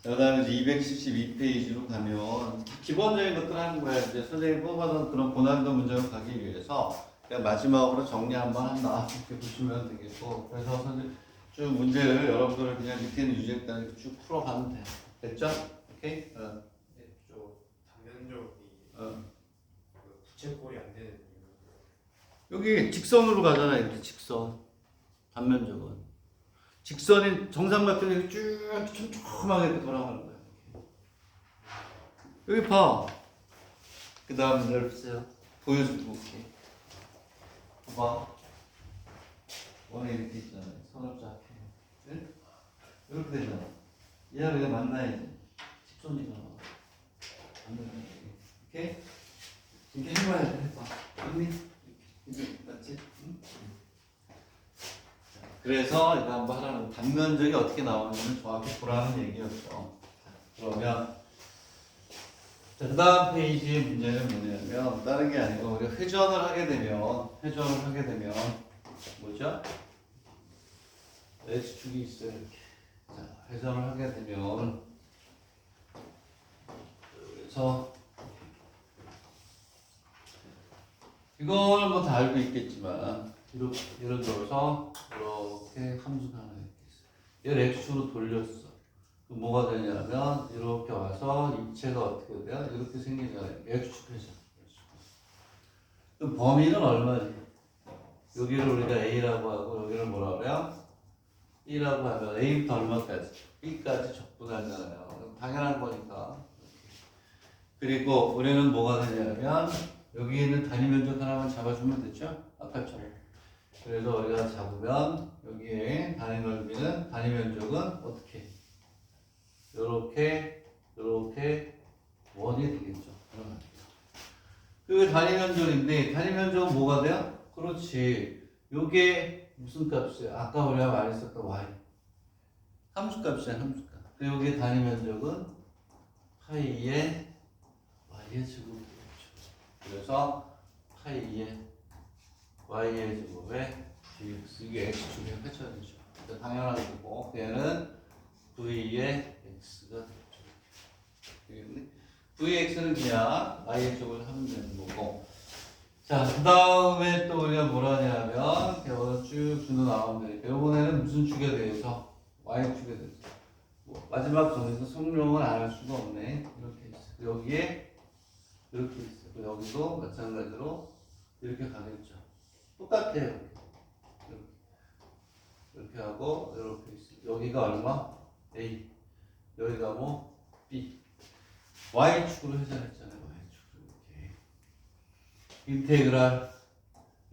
그 다음에 이제 272페이지로 가면 기본적인 것들 하는 거야. 이제 선생님이 뽑아둔 그런 고난도 문제로 가기 위해서 그냥 마지막으로 정리 한번 한다. 이렇게 보시면 되겠고. 그래서 선생님 쭉 문제를 여러분들은 그냥 밑에 있는 유제단에 쭉 풀어가면 돼. 됐죠? 오케이? 네, 저 단면적이 부채꼴이 안 되는 이유. 여기 직선으로 가잖아. 이렇게 직선. 단면적은. 직선인 정삼각형이 쭉 촘촘하게 이렇게 돌아가는 거야. 여기 봐. 그 다음 넓으세요. 보여주고 볼게. 봐봐. 원에 이렇게 있잖아요. 선을 쫙 해. 네? 이렇게 되잖아. 얘랑 얘가 만나야지. 직선이잖아. 오케이? 이렇게 해봐야 돼. 해봐. 언니? 이렇게. 맞지? 응? 그래서 이거 한번 하라는 단면적이 어떻게 나오는지 정확히 보라는 얘기였죠. 그러면 자, 그 다음 페이지의 문제는 뭐냐면 다른 게 아니고 우리가 회전을 하게 되면 뭐죠? X축이 있어요. 이렇게. 자, 회전을 하게 되면 그래서 이걸 뭐 다 알고 있겠지만 이렇게 예를 들어서 이렇게 함수가 하나 있겠어. 얘를 X축으로 돌렸어. 그럼 뭐가 되냐면 이렇게 와서 입체가 어떻게 돼요? 이렇게 생기잖아요. X축 회전. 그럼 범위는 얼마지? 여기를 우리가 A라고 하고 여기를 뭐라고 해요? B라고 하면 A부터 얼마까지? B까지 적분하잖아요. 당연한 거니까. 그리고 우리는 뭐가 되냐면 여기 있는 단위 면적 하나만 잡아주면 되죠? 아까처럼. 그래서 우리가 잡으면 여기에 단위 넓이는 단위 면적은 어떻게? 요렇게 원이 되겠죠. 그게 단위 면적인데 단위 면적은 뭐가 돼요? 그렇지. 요게 무슨 값이에요? 아까 우리가 많이 썼던 y. 함수값이야, 함수값. 그리고 여기 단위 면적은 파이의 y의 제곱이 되겠죠. 그래서 파이의 y의 제곱에 dx, 이게 x축의 회전이죠. 당연한 거고, 얘는 v의 x가 되겠죠. vx는 그냥 y의 제곱을 하면 되는 거고. 자, 그 다음에 또 우리가 뭐라 하냐면, 이거 쭉 준호 나오면 되니까, 이번에는 무슨 축에 대해서? y축에 대해서. 뭐, 마지막 정에서 성룡을 안 할 수가 없네. 이렇게 있어. 여기에 이렇게 있어. 여기도 마찬가지로 이렇게 가겠죠. 똑같아요. 이렇게 하고, 이렇게 있어. 여기가 얼마? A. 여기가 뭐? B. y축으로 회전했잖아요. y축으로 이렇게. 인테그랄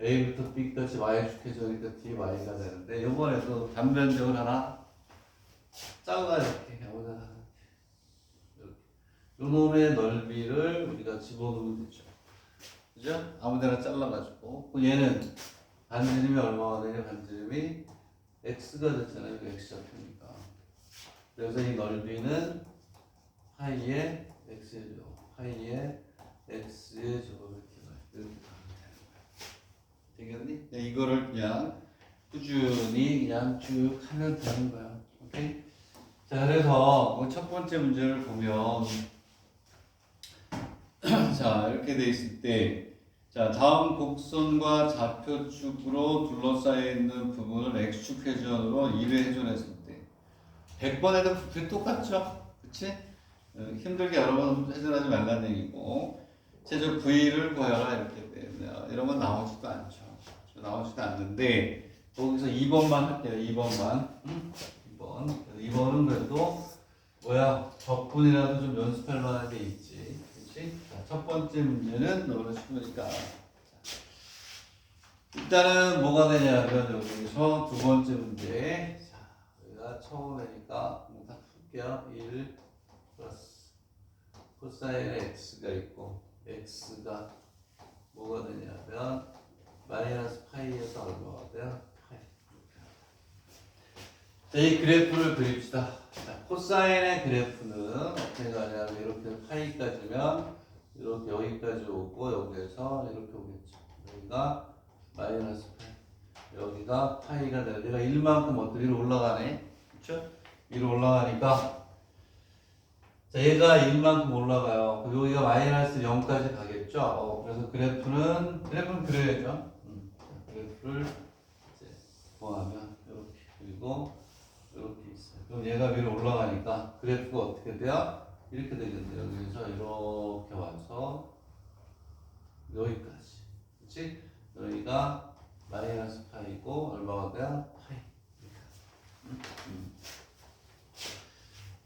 A부터 B까지 y축 회전이니까 dy가 되는데, 이번에도 단변적을 하나 잘라 이렇게 아무데나 이렇게. 요 놈의 넓이를 우리가 집어넣으면 되죠. 그죠? 아무데나 잘라가지고. 얘는 반지름이 얼마가 되냐? 반지름이 x가 됐잖아요. x좌표니까. 그래서 이 넓이는 파이의 x죠. 파이의 x의 제곱 이렇게 가면 되겠니? 네, 이거를 그냥 꾸준히 그냥 쭉 하면 되는 거야. 오케이? 자, 그래서 첫 번째 문제를 보면 자, 이렇게 돼 있을 때 자, 다음 곡선과 좌표축으로 둘러싸여 있는 부분을 x축 회전으로 2회 회전했을 때 100번 해도 그게 똑같죠? 그치? 힘들게 여러 번 회전하지 말라는 얘기고 최저 V를 구하라 이렇게 되면 이런 건 나오지도 않죠. 나오지도 않는데 거기서 2번만 할게요. 2번만 2번은 그래도 뭐야 적분이라도 좀 연습할 만한 게 있지. 그치? 자, 첫 번째 문제는 너무 쉬우니까 일단은 뭐가 되냐면 여기서 두 번째 문제 자, 우리가 처음이니까 다 풀게요. 1 플러스 코사인 x가 있고 x가 뭐가 되냐면 마이너스 파이에서 얼마가 돼요? 파이. 자, 이 그래프를 그립시다. 자, 코사인의 그래프는 어떻게 가냐면 이렇게 파이까지면 이렇게 여기까지 오고 여기에서 이렇게 오겠죠. 여기가 마이너스 파이, 여기가 파이가 돼요. 내가 1만큼 어떻게 위로 올라가네, 그렇죠? 위로 올라가니까 자, 얘가 1만큼 올라가요. 그리고 여기가 마이너스 0까지 가겠죠. 그래서 그래프는 그려야죠. 그래프를 이제 구하면 이렇게 그리고 이렇게 있어요. 그럼 얘가 위로 올라가니까 그래프가 어떻게 돼요? 이렇게 되겠네요. 여기서 이렇게 와서 여기까지. 그렇지? 여기가 마이너스 파이고 얼마가 돼요? 파이.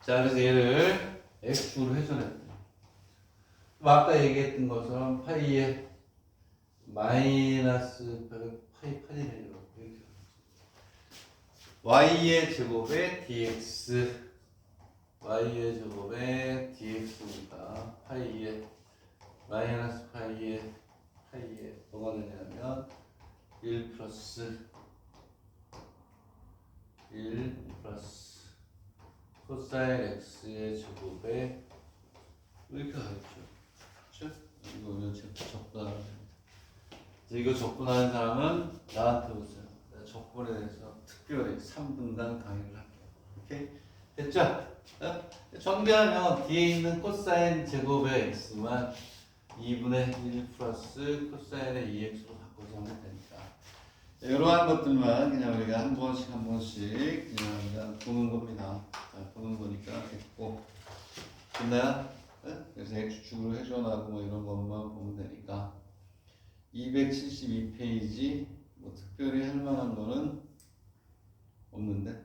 자, 그래서 얘를 x축으로 회전했대. 아까 얘기했던 것처럼 파이에 마이너스 파이 8이네요. 이렇게. y의 제곱에 dx y의 제곱에 dx니까 파이에 마이너스 파이에 뭐가 되냐면 1 플러스 코사인 x의 제곱에 이렇게 가겠죠. 그렇죠? 이거 적분하는 이거 적분하는 사람은 나한테 오세요. 내가 적분에 대해서 특별히 3분간 강의를 할게요. 오케이? 됐죠? 정리하면 뒤에 있는 코사인 제곱의 x만 2분의 1 플러스 코사인의 2x로 바꿔서 하면 되니까 이러한 것들만 그냥 우리가 한 번씩 그냥 보는 겁니다. 자, 보는 거니까 됐고 됐나요? 그래서 x축으로 회전하고 뭐 이런 것만 보면 되니까 272페이지 뭐 특별히 할 만한 거는 없는데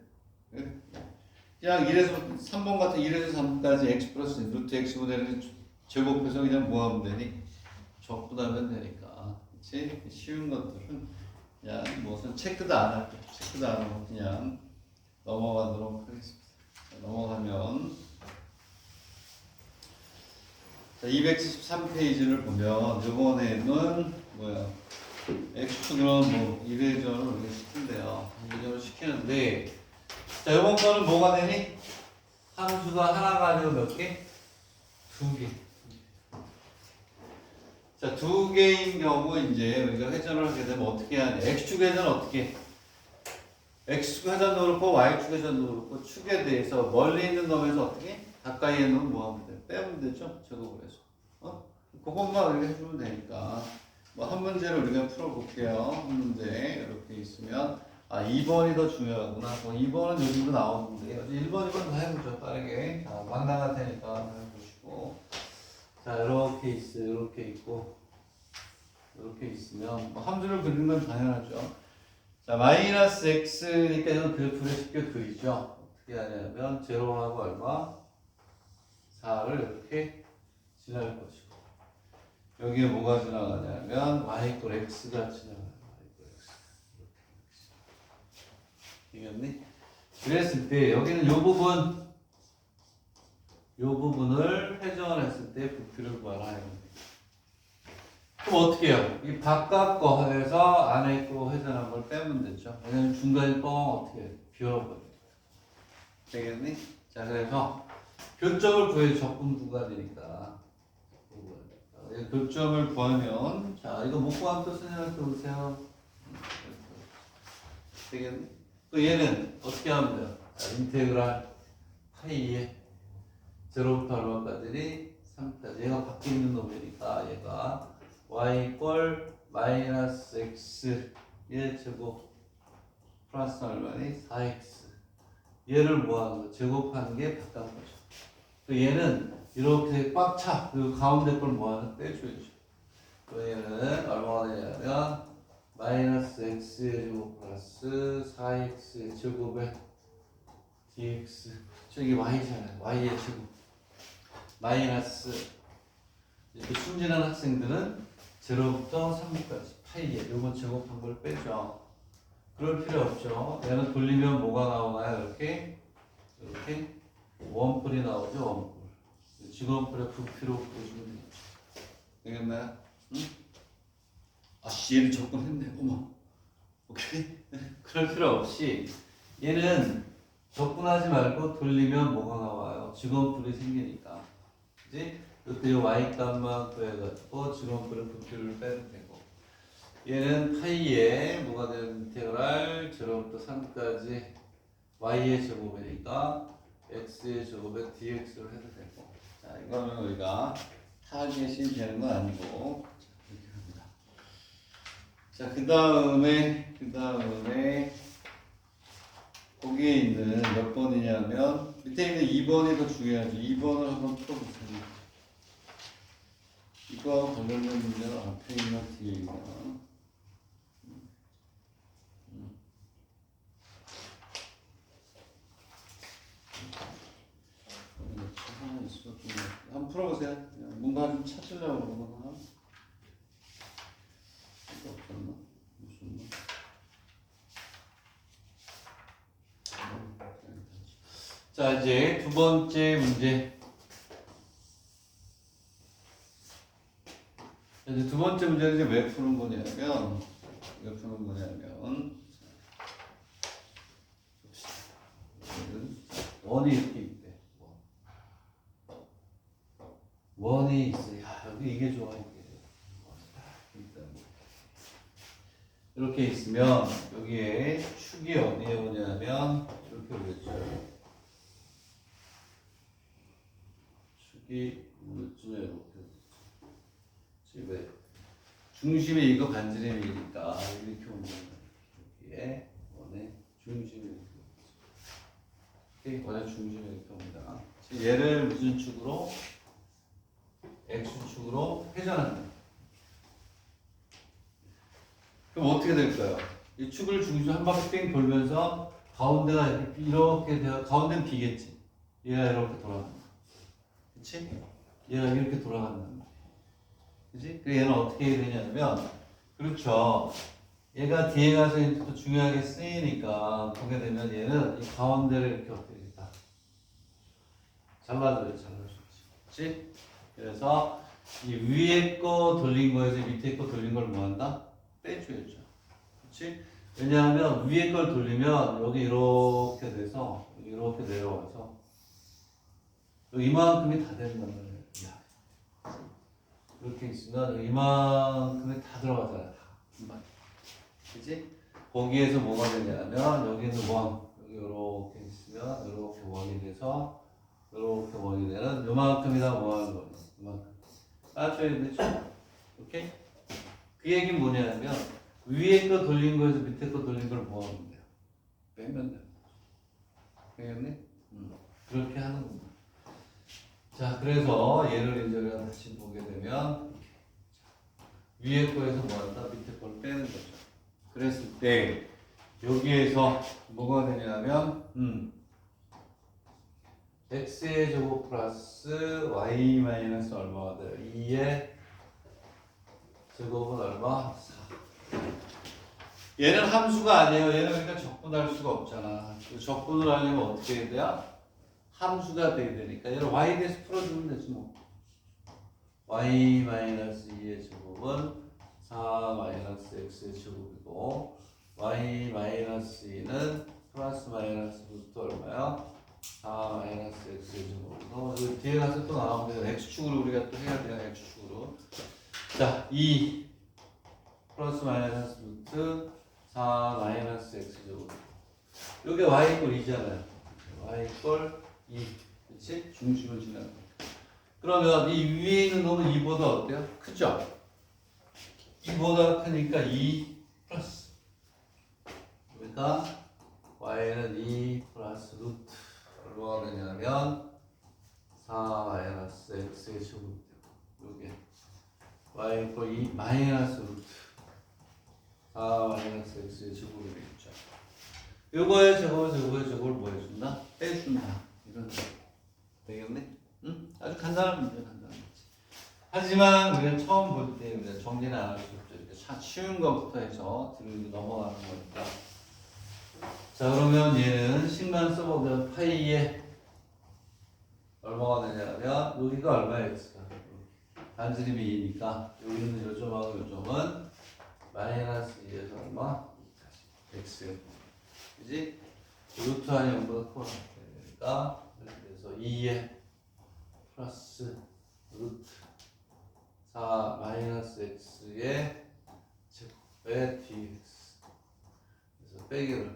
그냥 1에서 3번 같은 1에서 3까지 x 플러스 루트 x 모델을 제곱해서 그냥 뭐 하면 되니? 적분하면 되니까 그치? 쉬운 것들은 그냥 무슨 체크도 안 할게 체크도 안 하고 그냥 넘어가도록 하겠습니다. 자, 넘어가면 자, 273페이지를 보면 이번에는 뭐야 x축은 뭐 1회전을 우리가 시킨대요. 1회전을 시키는데 자 이번 거는 뭐가 되니? 함수가 하나가 아니고 몇 개? 두 개. 자, 두 개인 경우 이제 우리가 회전을 하게 되면 어떻게 하냐? x축 회전 어떻게? x축 회전도 그렇고 y축 회전도 그렇고 축에 대해서 멀리 있는 놈에서 어떻게? 가까이 있는 놈 뭐 하면 돼? 빼면 되죠? 제곱을 해서. 그것만 우리가 해주면 되니까. 뭐 한 문제를 우리가 풀어볼게요. 한 문제 이렇게 있으면 2번이 더 중요하구나. 2번은 요즘도 나오는데 1번, 2번 다 해보죠. 빠르게. 자, 만나갈 테니까 해보시고. 자, 이렇게 이렇게 있고 이렇게 있으면 뭐 함수를 그리는 건 당연하죠. 자, 마이너스 x니까 이건 그래프를 쉽게 그리죠. 어떻게 하냐면 제로하고 얼마? 4를 이렇게 지나갈 것이고 여기에 뭐가 지나가냐면 y 이퀄 x가 지나가요. y 이퀄 x 이렇게 이겼니? 그랬을 때 여기는 요 부분을 회전을 했을 때 부피를 구하라 이겁니다. 그럼 어떻게 해요? 이 바깥 거 해서 안에 있고 회전한 걸 빼면 되죠. 왜냐면 중간에 뻥 어떻게 해요? 비워버려요. 되겠니? 자, 그래서 교점을 구해 적분 구간이니까 교점을 구하면 자, 이거 못 구하면 또 선생님한테 오세요. 되겠니? 또 얘는 어떻게 하면 돼요? 자, 인테그랄 파이에 0부터 얼마까지? 3까지. 얘가 밖에 있는 놈이니까 얘가 y 이퀄 마이너스 x 1제곱 플러스 얼마니? 4x 얘를 뭐하는 거? 제곱하는 게 바깥 거죠. 또 얘는 이렇게 꽉 차. 그리고 가운데 걸 뭐하는? 빼줘야죠. 또 얘는 얼마가 되냐면 마이너스 x 제곱 플러스 4x 제곱에 dx 저기 y잖아요. y의 제곱 마이너스 이렇게 순진한 학생들은 0부터 3까지 파이에 요번 제곱한 걸 빼죠. 그럴 필요 없죠. 얘는 돌리면 뭐가 나오나요? 이렇게 원뿔이 나오죠. 원뿔 직원뿔의 부피로 보시면 되겠죠. 되겠나요? 응? 아씨 얘를 접근했네. 어머 오케이. 그럴 필요 없이 얘는 접근하지 말고 돌리면 뭐가 나와요? 직원뿔이 생기니까 그치? 그때 이 y 값만 구해가지고 직원뿔의 부피를 빼도 되고 얘는 파이에 뭐가 되는 인테그랄 0부터 3까지 y의 제곱이니까 x의 제곱에 dx를 해도 되고 자 이거는 우리가 타겟이 되는 건 아니고 이렇게 합니다. 자 그 다음에 거기에 있는 몇 번이냐면 밑에 있는 2번이 더 중요하죠. 2번을 한번 풀어보세요. 이거 관련된 문제는 앞에 있나 뒤에 있나? 하나 있어. 한번 풀어보세요. 뭔가 좀 찾으려고 그러나? 이거 없었나? 무슨 자 이제 두 번째 문제. 이제 두 번째 문제는 이제 왜 푸는 거냐면 원이 이렇게 있대. 원이 있어. 야 이게 좋아 이게. 이렇게 있으면 여기에 축이 어디에 오냐면 이렇게 오겠죠. 축이 뭐였죠? 이렇게 집에 중심에 이거 반지름이니까 이렇게 오면 여기에 원의 중심이 이렇게 원의 중심이 이렇게 옵니다. 얘를 무슨 축으로? x축으로 회전한다. 그럼 어떻게 될까요? 이 축을 중심 한 바퀴 뺑 돌면서 가운데가 이렇게 되어 가운데는 비겠지. 얘가 이렇게 돌아간다. 그치? 얘가 이렇게 돌아간다. 그치? 그래서 얘는 어떻게 해야 되냐면 그렇죠. 얘가 뒤에 가서 또 중요하게 쓰이니까 보게 되면 얘는 이 가운데를 이렇게 어떻게 되겠다. 잘라줘야 수 있지. 그치? 그래서 이 위에 거 돌린 거에서 밑에 거 돌린 걸 뭐 한다? 빼줘야죠. 그치? 왜냐하면 위에 걸 돌리면 여기 이렇게 돼서 여기 이렇게 내려와서 여기 이만큼이 다 된단 말이에요. 이렇게 있으면 이만큼이 다 들어가잖아요. 다. 그치? 거기에서 뭐가 되냐면 여기는 원, 여기 이렇게 있으면 이렇게 원이 돼서 이렇게 원이 되는 요만큼이 다 뭐 하는 거예요? 요만큼. 따져야 되죠? 오케이? 그 얘기는 뭐냐면 위에 거 돌린 거에서 밑에 거 돌린 걸 뭐 하면 돼요? 빼면 돼요. 알겠니? 그렇게 하는 겁니다. 자, 그래서 얘를 이제 우리가 다시 보게 되면 위에 거에서 뭐 한다? 밑에 걸 빼는 거죠. 그랬을 때 여기에서 뭐가 되냐면 x의 제곱 플러스 y 마이너스 얼마가 돼요? 2의 제곱은 얼마? 4. 얘는 함수가 아니에요. 얘는 그러니까 적분할 수가 없잖아. 적분을 하려면 어떻게 해야 돼요? 함수가 돼야 되니까 얘를 y에 대해서 풀어주면 되지 뭐. y 마이너스 2의 제곱은 4 마이너스 x의 제곱이고 y 마이너스 2는 플러스 마이너스 루트 얼마요? 4 마이너스 x의 제곱이고 여기 뒤에 가서 또 나오면 x축으로 우리가 또 해야 돼요. x축으로. 자, 2 플러스 마이너스 루트 4 마이너스 x 제곱. 요게 y 이퀄 2잖아요. y 이퀄 2. 그치? 중심을 지나는 거. 그러면 이 위에 있는 놈은 2보다 어때요? 크죠? 2보다 크니까 2 플러스. 그러니까 y는 2 플러스 루트. 얼마가 되냐면 4 마이너스 x의 제곱. 요게 y 이퀄 2 마이너스 루트 4 마이너스 x의 제곱이 되겠죠. 요거의 제곱을 뭐 해준다? 빼준다. 이런 거. 되겠네? 응? 아주 간단한 문제, 간단한 문제. 하지만 우리가 처음 볼 때 우리가 정리는 안 할 수 없죠. 이렇게 쉬운 것부터 해서 뒤로 넘어가는 거니까. 자, 그러면 얘는 식만 써보면 파이에 얼마가 되냐면 여기가 얼마예요? x가? 반지름이 2니까 여기 있는 요점하고 요점은 마이너스 2에서 얼마? x. 그지? 루트 안이 0보다 커. 그러니까 그래서 2에 플러스 루트 4 마이너스 x의 제곱의 dx. 그래서 빼기를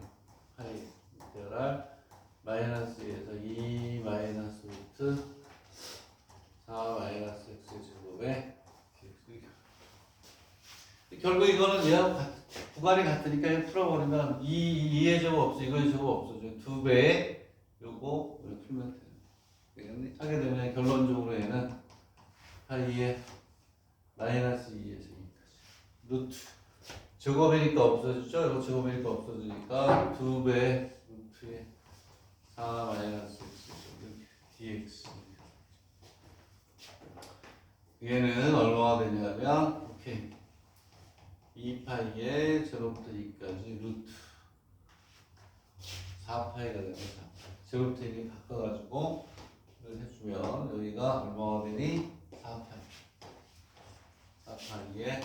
파이 인테그랄 마이너스 2에서 2 마이너스 루트 4 마이너스 x의 제곱의 dx. 결국 이거는 얘하고 구간이 같으니까 풀어버리면 2의 제곱 없어, 이거의 제곱 없어. 2배에 요거 이렇게 풀면 되겠네. 하게 되면 결론적으로 얘는 파이에 마이너스 2에서 2까지 루트 제곱이니까 없어지죠. 이거 제곱이니까 없어지니까 2배 루트에 4 마이너스 x dx. 얘는 얼마가 되냐면 오케이 2파이에 0부터 2까지 루트 4파이가 되면 4파이. 제곱부터 2를 바꿔가지고 이걸 해주면 여기가 얼마가 되니? 4파이. 4파이에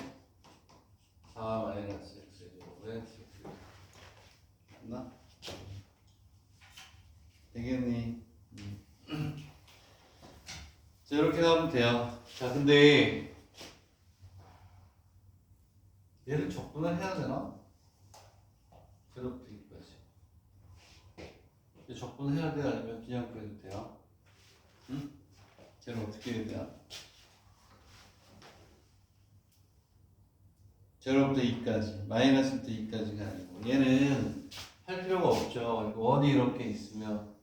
4 마이너스 x 제곱에 맞나? 되겠니? 자, 이렇게 하면 돼요. 자, 근데 얘를 적분을 해야 되나? 제로부터 2까지. 적분을 해야 돼? 아니면 그냥 그래도 돼요? 응? 쟤는 어떻게 해야 돼요? 제로부터 2까지, 마이너스부터 2까지가 아니고 얘는 할 필요가 없죠. 원이 이렇게 있으면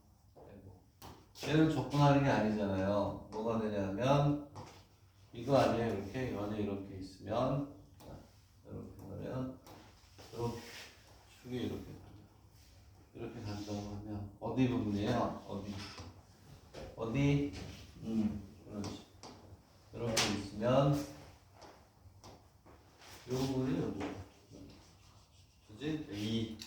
얘는 적분하는 게 아니잖아요. 뭐가 되냐면 이거 아니에요. 이렇게 원이 이렇게 있으면 이렇게 하면 이렇게 축이 이렇게 간다고 하면 어디 부분이에요? 어디? 그렇지. 이렇게 있으면 이 부분이 여기. 그지? 2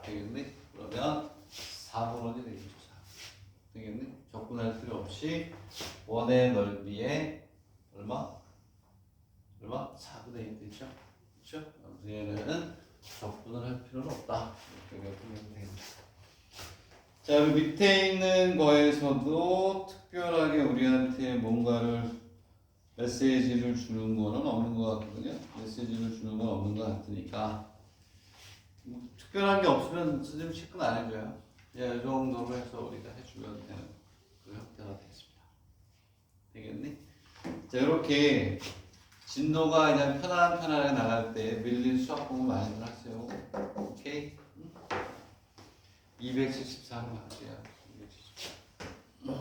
되겠네? 그러면 4분원이 되겠죠. 4. 되겠네? 적분할 필요 없이 원의 넓이에 얼마? 4분의 1 되죠? 그렇죠? 얘는 적분을 할 필요는 없다. 이렇게 보면 되겠다. 자, 여기 밑에 있는 거에서도 특별하게 우리한테 뭔가를 메시지를 주는 거는 없는 것 같거든요. 메시지를 주는 건 없는 것 같으니까 뭐 특별한 게 없으면 선생님 체크는 안 해줘요. 예, 이 정도로 해서 우리가 해주면 되는 그 형태가 되겠습니다. 되겠니? 자, 이렇게 진도가 그냥 편안하게 나갈 때 밀린 수학 공부 많이들 하세요. 오케이? 274로 할게요. 274.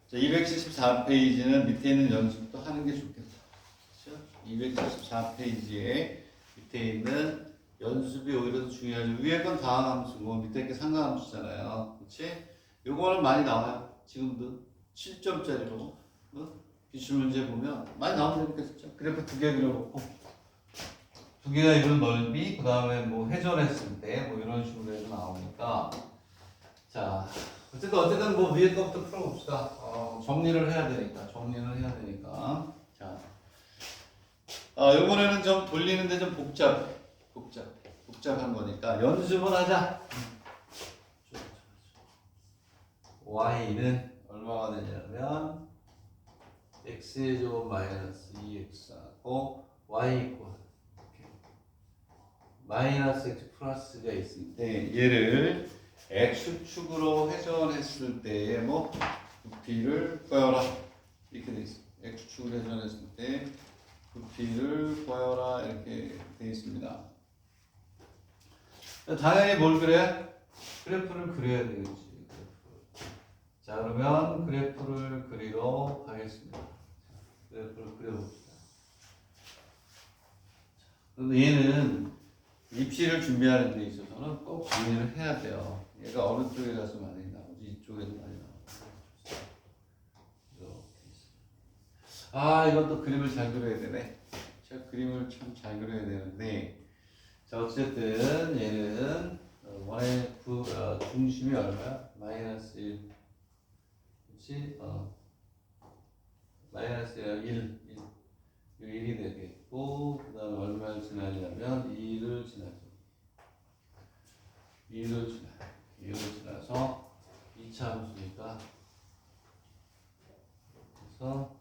자, 274페이지는 밑에 있는 연습도 하는 게 좋겠다. 그렇죠? 274페이지에 밑에 있는 연습이 오히려 더 중요하죠. 위에 건 다항함수고 밑에 게 상가함수잖아요. 그렇지? 요거는 많이 나와요. 지금도 7점짜리로 기출문제 보면 많이 나오니까 진짜 그래프 두 개 그려놓고 두 개가 이룬 넓이 그 다음에 뭐 회전했을 때 뭐 이런 식으로 해서 나오니까 자 어쨌든 뭐 위에 거부터 풀어봅시다. 정리를 해야 되니까 자 이번에는 좀 돌리는데 좀 복잡한 거니까 연습은 하자. y는 얼마가 되냐면 x의 제곱 마이너스 2x하고 y 이퀄 마이너스 x 플러스가 있을 때 얘를 x축으로 회전했을 때에 뭐 부피를 구해라 이렇게 돼 있습니다. x축으로 회전했을 때 부피를 구해라 이렇게 돼 있습니다. 당연히 뭘 그래? 그래프를 그려야 되겠지. 자, 그러면 그래프를 그리러 가겠습니다. 그래프를 그려봅시다. 근데 얘는 입시를 준비하는 데 있어서는 꼭 정리를 해야 돼요. 얘가 어느 쪽에 가서 많이 나오지 이쪽에도 많이 나오고. 이것도 그림을 잘 그려야 되네. 제가 그림을 참 잘 그려야 되는데 자 어쨌든 얘는 원의 중심이 얼마야? 마이너스 1 그렇지? 마이너스 1 1이 되겠고 그 다음에 얼마를 지나냐면 2를 지나서 2차 함수니까 그래서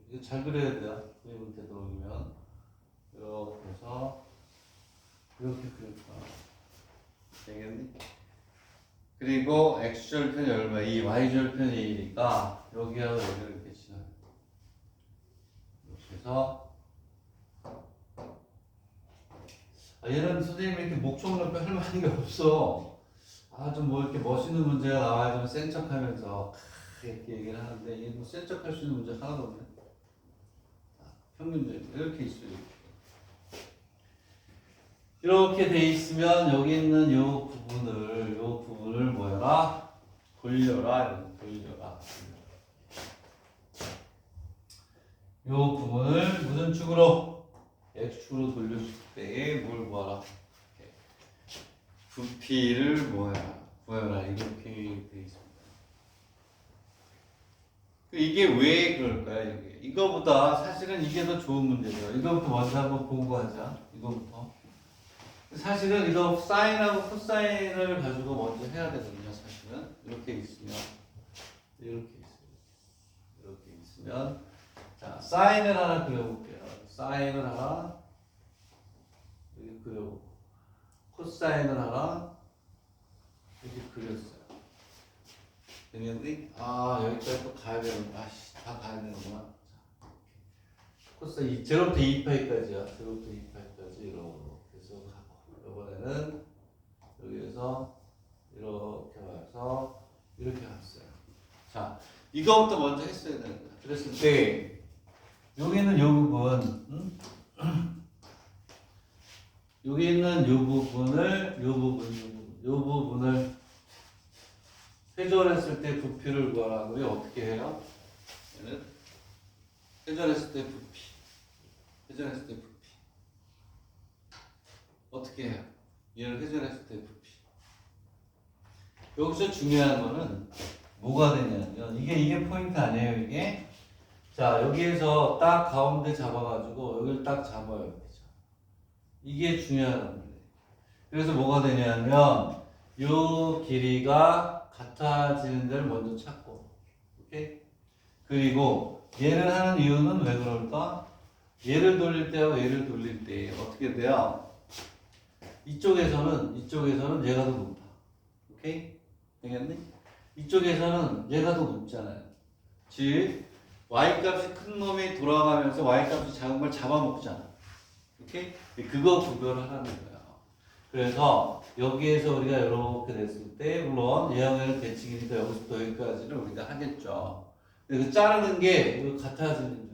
이거 잘 그려야 돼요. 그림을 되도록이면 이렇게 해서 이렇게 그릴 거야. 되겠니? 그리고 x절편이 얼마? 2, y절편이 2니까 여기하고 여기를 이렇게 지나요. 이렇게 해서 얘는 선생님이 이렇게 목적 높여 할 만한 게 없어. 좀 뭐 이렇게 멋있는 문제가 나와야 좀 센 척하면서 이렇게 얘기를 하는데 얘는 센 척할 수 있는 문제 하나도 없네. 평균적으로 이렇게 있어요. 이렇게 돼 있으면 여기 있는 요 부분을 뭐여라? 돌려라. 요 부분을 무슨 축으로? x축으로 돌렸을 때에 뭘 구하라? 부피를 구해라. 이렇게 돼 있습니다. 이게 왜 그럴까요? 이거보다 사실은 이게 더 좋은 문제죠. 이거부터 먼저 한번 보고 하자. 이거부터. 사실은 이거 사인하고 코사인을 가지고 먼저 해야 되거든요. 사실은 이렇게 있으면 이렇게 있으면 자 사인을 하나 그려볼게요. 사인을 하나 여기 그려보고 코사인을 하나 이렇게 그렸어요. 되겠니? 아 여기까지 또 가야 되는구나. 아씨 다 가야 되는구나. 자, 코사인 0부터 2파이까지야. 0부터 2파이까지 이렇게 해서 가고 이번에는 여기에서 이렇게 와서 이렇게 갔어요. 자 이거부터 먼저 했어야 되는 거야. 그랬을 때 여기는 요 부분 여기 있는 요 부분을 회전했을 때 부피를 구하라고요. 어떻게 해요? 얘는 회전했을 때 부피 어떻게 해요? 얘를 회전했을 때 부피. 여기서 중요한 거는 뭐가 되냐면 이게 포인트 아니에요. 이게 자 여기에서 딱 가운데 잡아가지고 여기를 딱 잡아요. 그렇죠? 이게 중요한 건데. 그래서 뭐가 되냐면 요 길이가 같아지는 데를 먼저 찾고, 오케이? 그리고 얘를 하는 이유는 왜 그럴까? 얘를 돌릴 때하고 얘를 돌릴 때 어떻게 돼요? 이쪽에서는 얘가 더 높아, 오케이? 되겠니? 이쪽에서는 얘가 더 높잖아요. 즉 y 값이 큰 놈이 돌아가면서 y 값이 작은 걸 잡아먹잖아. 오케이? 그거 구별을 하는 거야. 그래서 여기에서 우리가 이렇게 됐을 때 물론 얘하고는 대칭이니까 여기서부터 여기까지는 우리가 하겠죠. 근데 그 자르는 게 이거 같아지는 줄.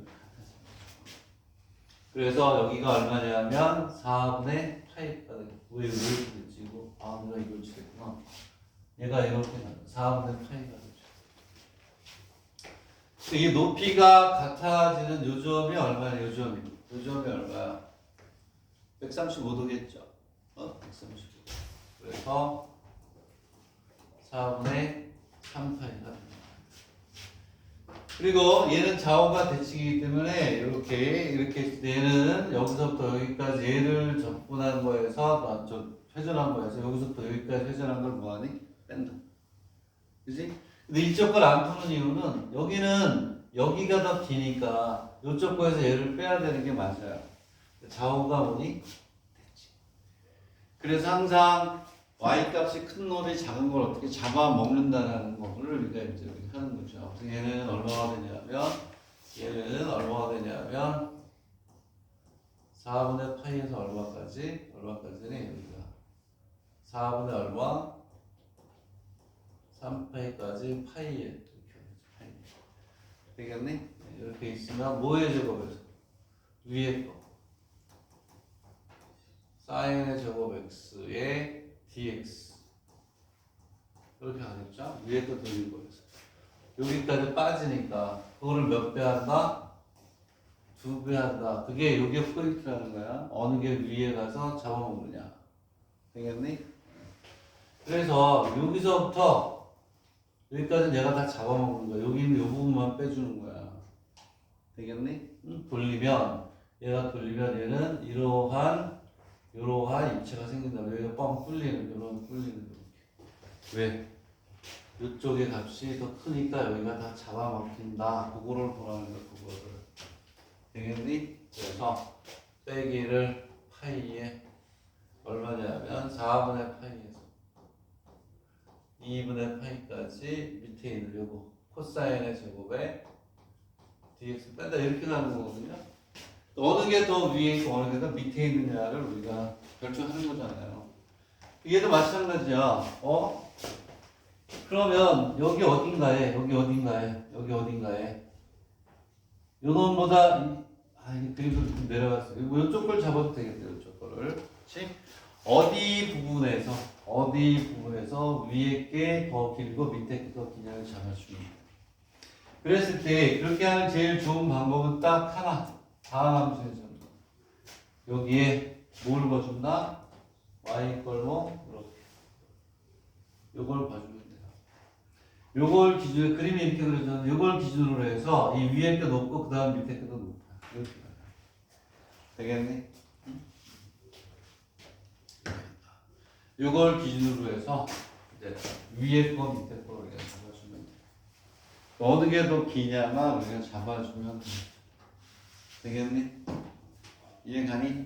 그래서 여기가 얼마냐면 4분의 파이가 되고 왜 이렇게 됐지 이거? 아 내가 이걸 치겠구나. 얘가 이렇게 나와 4분의 파이가 되죠. 이 높이가 같아지는 요점이 얼마냐? 요점이 얼마야? 135도겠죠. 135도. 그래서 4분의 3파이가 됩니다. 그리고 얘는 좌우가 대칭이기 때문에 이렇게 얘는 여기서부터 여기까지 얘를 접근한 거에서 회전한 거에서 여기서부터 여기까지 회전한 걸 뭐하니? 뺀다. 그지? 근데 이쪽 걸 안 푸는 이유는 여기가 더 기니까 이쪽 거에서 얘를 빼야 되는 게 맞아요. 좌우가 뭐니? 대칭. 그래서 항상 y값이 큰 놈이 작은 걸 어떻게 잡아먹는다는 거를 우리가 이제 하는 거죠. 얘는 얼마가 되냐면 4분의 파이에서 얼마까지는 여기가 4분의 얼마 3파이까지 파이에 이렇게 파이. 되겠니? 이렇게 있으면 뭐의 제곱에서 위에 거 사인의 제곱 x의 dx 이렇게 하겠죠? 위에 거 돌린 거에서 여기까지 빠지니까 그거를 몇 배 한다? 2배 한다. 그게 요게 포인트라는 거야. 어느 게 위에 가서 잡아먹느냐. 되겠니? 그래서 여기서부터 여기까지는 얘가 다 잡아먹는 거야. 여기는 요 부분만 빼주는 거야. 되겠니? 돌리면 얘는 이러한 입체가 생긴다. 여기가 뻥 뚫리는 이렇게. 왜? 이쪽의 값이 더 크니까 여기가 다 잡아먹힌다. 그거를 보라는 거야. 그거를. 되겠니? 그래서 빼기를 파이에 얼마냐면 4분의 파이에서 2분의 파이까지 밑에 있는 요거 코사인의 제곱에 dx 뺀다 이렇게 가는 거거든요. 어느 게 더 위에 있고 어느 게 더 밑에 있느냐를 우리가 결정하는 거잖아요. 이게도 마찬가지야. 그러면 여기 어딘가에 요 놈보다 이게 그림도 좀 내려갔어요. 이쪽 걸 잡아도 되겠네요. 이쪽 거를. 그렇지? 어디 부분에서 위에 게 더 길고 밑에 게 더 기냐를 잡아주는 거예요. 그랬을 때 그렇게 하는 제일 좋은 방법은 딱 하나. 다음 함수에서 여기에 뭘 봐준다? y 이퀄 뭐 이렇게 요걸 봐주면 돼요. 요걸 기준 그림이 이렇게 그려졌는데 요걸 기준으로 해서 이 위에 게 높고 그 다음 밑에 게도 높아. 이렇게 되겠니? 이걸 기준으로 해서 이제 위에 거 밑에 거 우리가 잡아주면 돼. 어느 게 더 기냐만 우리가 잡아주면 돼. 되겠니? 이해 가니?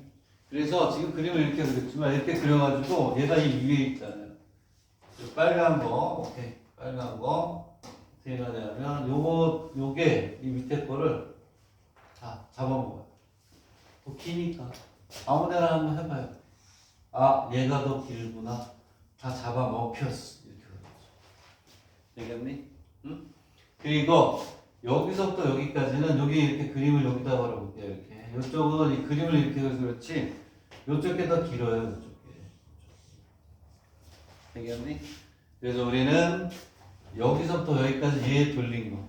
그래서 지금 그림을 이렇게 그렸지만 이렇게 그려가지고 얘가 이 위에 있잖아요. 이 빨간 거, 오케이. 빨간 거 어떻게 하냐면 요게 이 밑에 거를 다 잡아먹어요. 더 기니까 아무데나 한번 해봐요. 아, 얘가 더 길구나. 다 잡아먹혔어. 이렇게 그러죠. 되겠니? 응? 그리고 여기서부터 여기까지는 여기 이렇게 그림을 여기다 걸어볼게요. 이렇게. 이쪽은 이 그림을 이렇게 해서 그렇지. 이쪽이 더 길어요. 이쪽에. 되겠니? 그래서 우리는 여기서부터 여기까지 얘 돌린 거.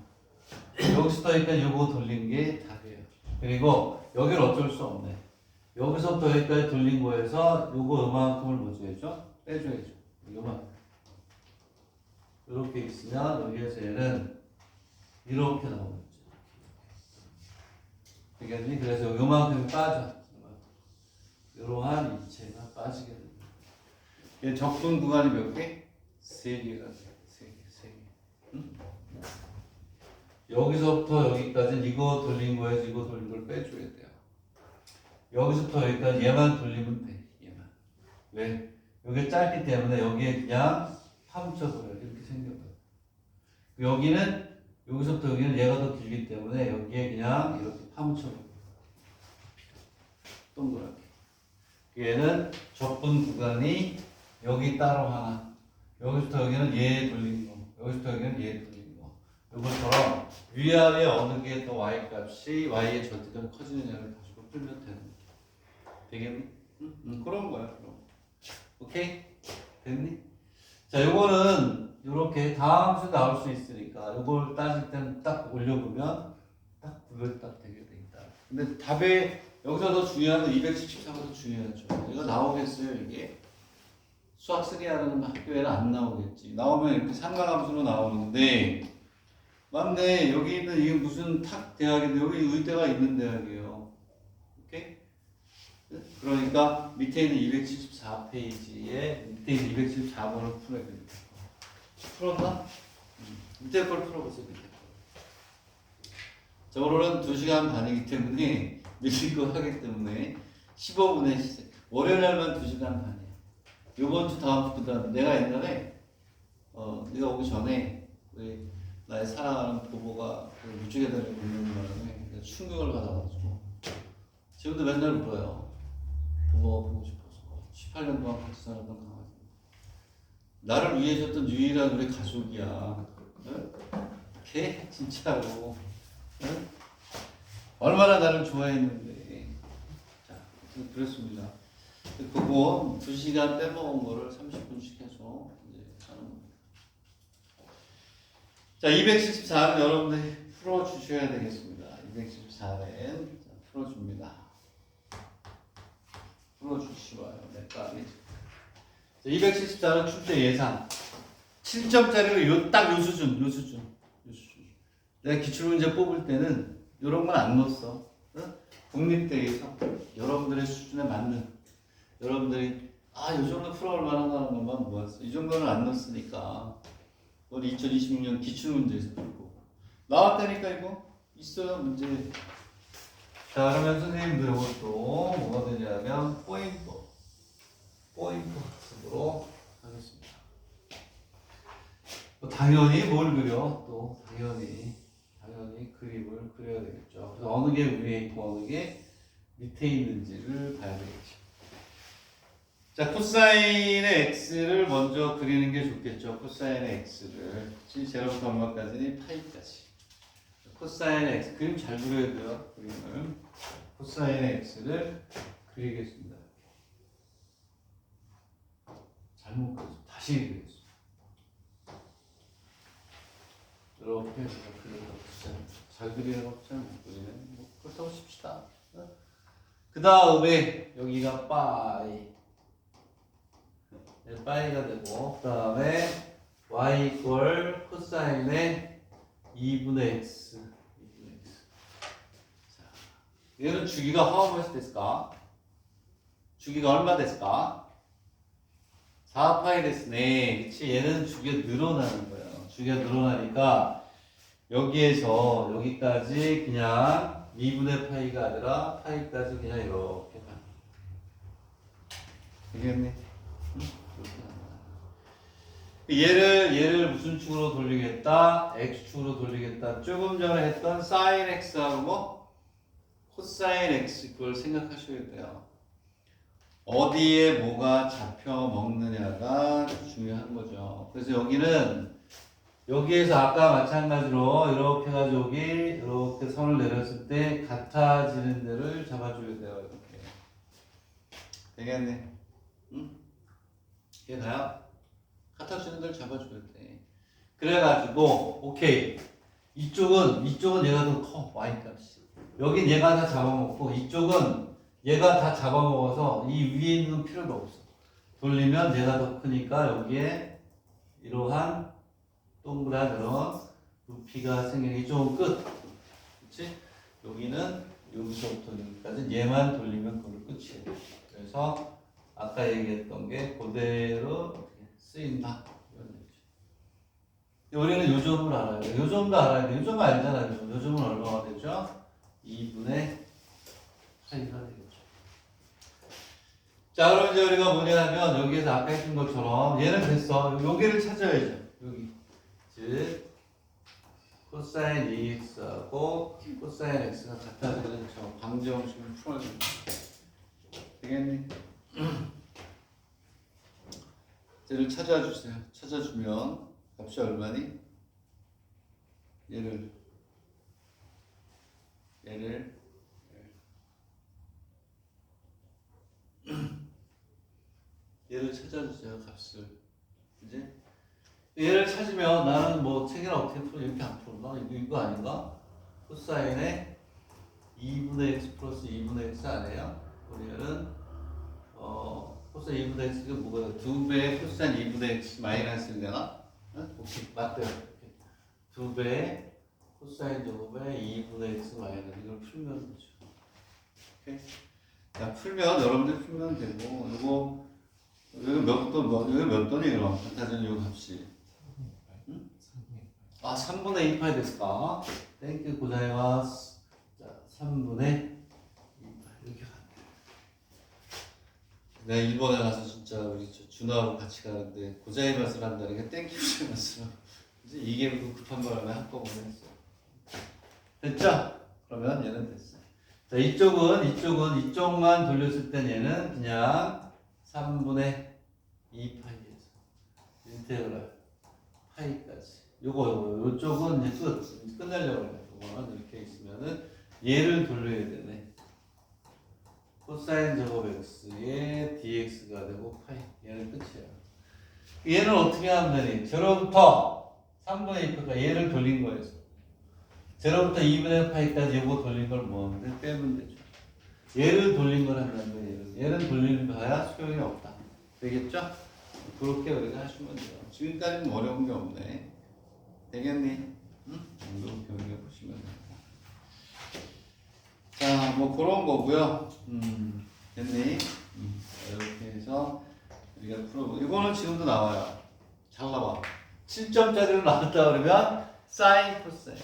여기서부터 여기까지 요거 돌린 게 답이에요. 그리고 여기를 어쩔 수 없네. 여기서부터 여기까지 돌린 거에서 요거 요만큼을 뭐 줘야죠? 빼줘야죠. 요만큼. 이렇게 있으면 여기에서 얘는 이렇게 나오겠죠. 되겠니? 그래서 요만큼이 빠져. 이러한 이체가 빠지게 됩니다. 얘 적분 구간이 몇 개? 3개가 돼요. 3개. 응? 여기서부터 여기까지는 이거 돌린 거에서 이거 돌린 걸 빼줘야 돼요. 여기서부터 여기까지 얘만 돌리면 돼. 얘만. 왜? 여기 짧기 때문에 여기에 그냥 파묻혀버려요. 이렇게 생겨버려요. 여기는 여기서부터 여기는 얘가 더 길기 때문에 여기에 그냥 이렇게 파묻혀버려요. 동그랗게. 얘는 적분 구간이 여기 따로 하나. 여기서부터 여기는 얘 돌린 거. 여기서부터 여기는 얘 돌린 거. 이것처럼 위아래 어느 게 더 y 값이 y의 절대값이 커지느냐를 가지고 풀면 되는 거야. 되겠니? 응? 그런 거야. 그럼. 오케이? 됐니? 자, 요거는 요렇게 다함수 나올 수 있으니까 요걸 따질 때는 딱 올려보면 딱 구별 딱 되게 돼 있다. 근데 답에 여기서 더 중요한 건 274가 더 중요하죠. 이거 나오겠어요, 이게? 수학 3 하는 학교에는 안 나오겠지. 나오면 이렇게 삼각함수로 나오는데, 맞네. 여기 있는 이게 무슨 탁 대학인데, 여기 의대가 있는 대학이에요. 오케이? 그러니까 밑에 있는 274페이지에 밑에 있는 274번을 풀어야 됩니다. 풀었나? 밑에 걸 풀어보세요. 밑에 걸. 저거는 2시간 반이기 때문에 밀릴 거 하기 때문에 15분에 시작. 월요일 날만 2시간 반이야. 요번 주 다음 주보다 내가 옛날에 네가 오기 전에 우리 나의 사랑하는 부부가 무지개다리를 걷는 바람에 충격을 받아가지고 지금도 맨날 울어요. 부모가 보고 싶어서 18년 동안 같이 살았던 강아지. 나를 위해 줬던 유일한 우리 가족이야. 응? 걔 진짜로. 응? 얼마나 나를 좋아했는데. 자, 그랬습니다. 그거 2시간 빼먹은 거를 30분씩 해서 이제 하는 겁니다. 자, 274는 여러분들이 풀어주셔야 되겠습니다. 274는 풀어줍니다. 풀어주시와요. 넷감이. 274는 출제 예상. 7점짜리로 딱 요 수준. 내가 기출문제 뽑을 때는 이런 건 안 넣었어. 응? 국립대에서 여러분들의 수준에 맞는, 여러분들이 이 정도 풀어볼 만하다는 것만 모았어. 이 정도는 안 넣었으니까. 우리 2026년 기출문제에서 풀고 나왔다니까 이거 있어요 문제. 자, 그러면 선생님들 이것도 뭐가 되냐면 포인트 학습으로 하겠습니다. 당연히 뭘 그려? 또 당연히 그림을 그려야 되겠죠. 그래서 어느 게 위에 있고 어느 게 밑에 있는지를 봐야 되겠죠. 자, 코사인의 x를 먼저 그리는 게 좋겠죠. 코사인의 x를 제로부터 얼마까지니? 파이까지. 코사인의 x 그림 잘 그려야 돼요. 그림을 코사인의 x를 그리겠습니다. 잘못 그렸어. 다시 그리겠습니다. 이렇게 해서 그려서 잘 그리는 거 잘 못 그리네. 뭐 그렇다고 칩시다. 그 다음에 여기가 파이. 파이가 되고, 그 다음에 y 이퀄 코사인의 2분의 x. 자, 얘는 주기가 how much 됐을까? 주기가 얼마 됐을까? 4파이 됐으네. 그치? 얘는 주기가 늘어나는 거예요. 주기가 늘어나니까 여기에서 여기까지 그냥 2분의 파이가 아니라 파이까지 그냥 이렇게 가. 되겠니? 응? 그렇게 간다. 얘를 무슨 축으로 돌리겠다? x축으로 돌리겠다. 조금 전에 했던 sin x하고 뭐? 코사인 x 그걸 생각하셔야 돼요. 어디에 뭐가 잡혀 먹느냐가 중요한 거죠. 그래서 여기에서 아까 마찬가지로 이렇게 해가지고 여기 이렇게 선을 내렸을 때 같아지는 데를 잡아줘야 돼요. 이렇게. 되겠네? 응? 이해가요? 같아지는 데를 잡아줘야 돼. 그래가지고 오케이. 이쪽은 얘가 더 커. y값이. 여긴 얘가 다 잡아먹고 이쪽은 얘가 다 잡아먹어서 이 위에 있는 건 필요가 없어. 돌리면 얘가 더 크니까 여기에 이러한 동그란 이런 부피가 생기는 이쪽은 끝. 그렇지? 여기는 여기서부터 여기까지 얘만 돌리면 그걸 끝이에요. 그래서 아까 얘기했던 게 그대로 어떻게 쓰인다. 이런 얘기죠. 우리는 요 점을 알아야 돼. 요 점도 알아야 돼. 요 점 알잖아요. 요 점은 얼마가 되죠? 2분의 파이가 되겠죠. 자, 그럼 이제 우리가 뭐냐 하면 여기에서 아까 했던 것처럼 얘는 됐어. 여기를 찾아야죠. 여기. 즉 코사인 2x하고 코사인 x가 같아지는 저 방정식을 풀어줍니다. 되겠니? 얘를 찾아주세요. 찾아주면 값이 얼마니? 얘를 찾아주세요. 값을. 이제 얘를 찾으면 나는 뭐 책이나 어떻게 풀어? 이렇게 안 풀었나? 이거 아닌가? 코사인의 2분의 x 플러스 2분의 x 아니에요? 우리는 코사인 2분의 x가 뭐가 돼? 2배의 코사인 2분의 x 마이너스를 내나? 응? 오케이 맞대요. 2배의 코사인 제곱의 2분의 x 마이너스 이걸 풀면 되죠. 오케이. 자 풀면 여러분들 풀면 되고 이거 몇 돈이 그럼 같아지는 이 값이? 응? 아 3분의 2파이 됐을까? 땡큐 고자이마스. 자 3분의 2파이 이렇게 간대. 내가 일본에 가서 진짜 우리 준하하고 같이 가는데 고자이마스를 한다는 게 땡큐 고자이마스라고 이제 이게 급한 바람에 한꺼번에 했어요. 됐죠? 그러면 얘는 됐어. 자 이쪽만 돌렸을 땐 얘는 그냥 3분의 2파이에서 인테그랄 파이까지 요쪽은 이제 끝내려고 해요. 요거는 이렇게 있으면은 얘를 돌려야 되네. 코사인 제곱 x에 dx가 되고 파이 얘는 끝이야. 얘는 어떻게 하면 되니? 제로부터 3분의 2파이가 얘를 돌린 거예요. 제로부터 2분의 파이까지 요거 돌린 걸 뭐하면 빼면 되죠. 얘를 돌린 걸 한다는 거예요. 얘는 돌리는 거야 소용이 없다. 되겠죠? 그렇게 우리가 하시면 돼요. 지금까지는 어려운 게 없네. 되겠니? 응? 이렇게 우리가 보시면 됩니다. 자, 뭐 그런 거고요. 됐니? 이렇게 해서 우리가 풀어보고 이거는 지금도 나와요. 잘 나와. 7점짜리로 나왔다 그러면 사인 코사인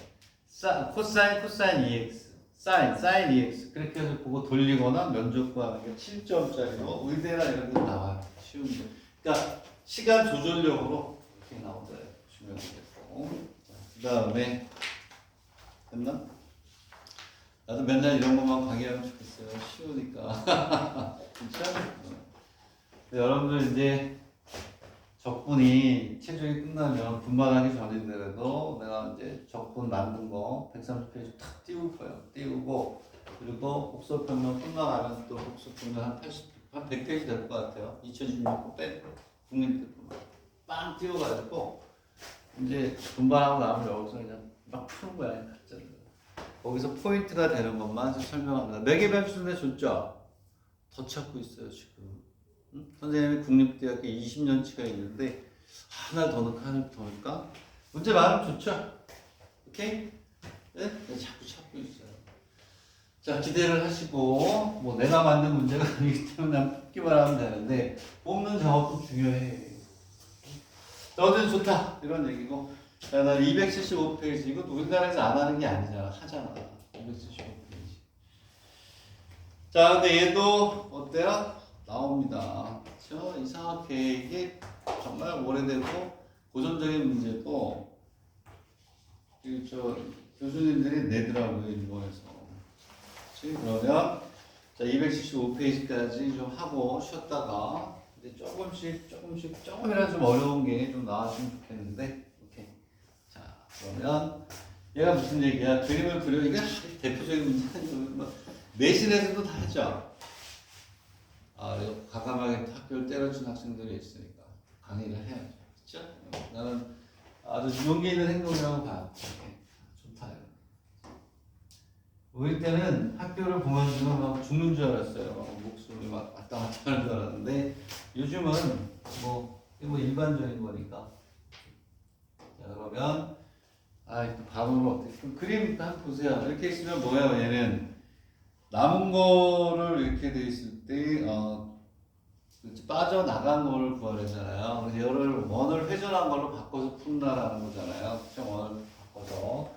코사인 EX 사인 2x 그렇게 해서 보고 돌리거나 면접 구하는 게 7점짜리로 의대나 이런 데 나와요. 쉬운 거. 그러니까 시간 조절력으로 이렇게 나온다 보시면 되겠고. 그 다음에 됐나? 나도 맨날 이런 것만 강의하면 좋겠어요. 쉬우니까. 그렇죠? 여러분들 이제 적분이 체중이 끝나면 분반하기 전인데라도 내가 이제 적분 만든 거 130페이지 탁 띄울 거예요. 띄우고 그리고 복습평면 끝나가면 또 복습평면 한 100페이지 될 것 같아요. 2016년 빼고 국립대표만 빵 띄워가지고 이제 분반하고 나면 여기서 그냥 막 푸는 거야. 가짜로. 거기서 포인트가 되는 것만 설명합니다. 매개 변수인데 줬죠? 더 찾고 있어요 지금. 응? 선생님이 국립대학교 20년치가 있는데 하나 더 넣을까 하나 더 넣을까? 문제 많으면 좋죠? 오케이? 네? 자꾸 찾고 있어요. 자, 기대를 하시고, 뭐, 내가 만든 문제가 아니기 때문에 난 뽑기만 하면 되는데, 뽑는 작업도 중요해. 자, 어쨌든 좋다. 이런 얘기고. 자, 난 275페이지. 이것도 우리나라에서 안 하는 게 아니잖아. 하잖아. 275페이지. 자, 근데 얘도 어때요? 나옵니다. 그쵸? 이상하게 이게 정말 오래되고, 고전적인 문제도, 교수님들이 내더라고요, 일본에서. 그러면 자 275페이지까지 좀 하고 쉬었다가 이제 조금이라도 좀 어려운 게 좀 나왔으면 좋겠는데 오케이. 자 그러면 얘가 무슨 얘기야? 그림을 그려. 이게 대표적인 문제는 내신에서도 다 하죠. 아 이거 과감하게 학교를 때려준 학생들이 있으니까 강의를 해야죠. 그렇죠? 나는 아주 용기 있는 행동이라고 봐. 좋다. 우리 때는 학교를 보면서 막 죽는 줄 알았어요. 목소리 막 왔다 갔다 하는 줄 알았는데 요즘은 뭐 일반적인 거니까. 자 그러면 또 반응을 어떻게? 그림 딱 보세요. 이렇게 있으면 뭐예요? 얘는 남은 거를 이렇게 돼 있을 때 빠져나간 거를 구하려잖아요. 그래서 얘를 원을 회전한 걸로 바꿔서 푼다라는 거잖아요. 그쵸? 원을 바꿔서.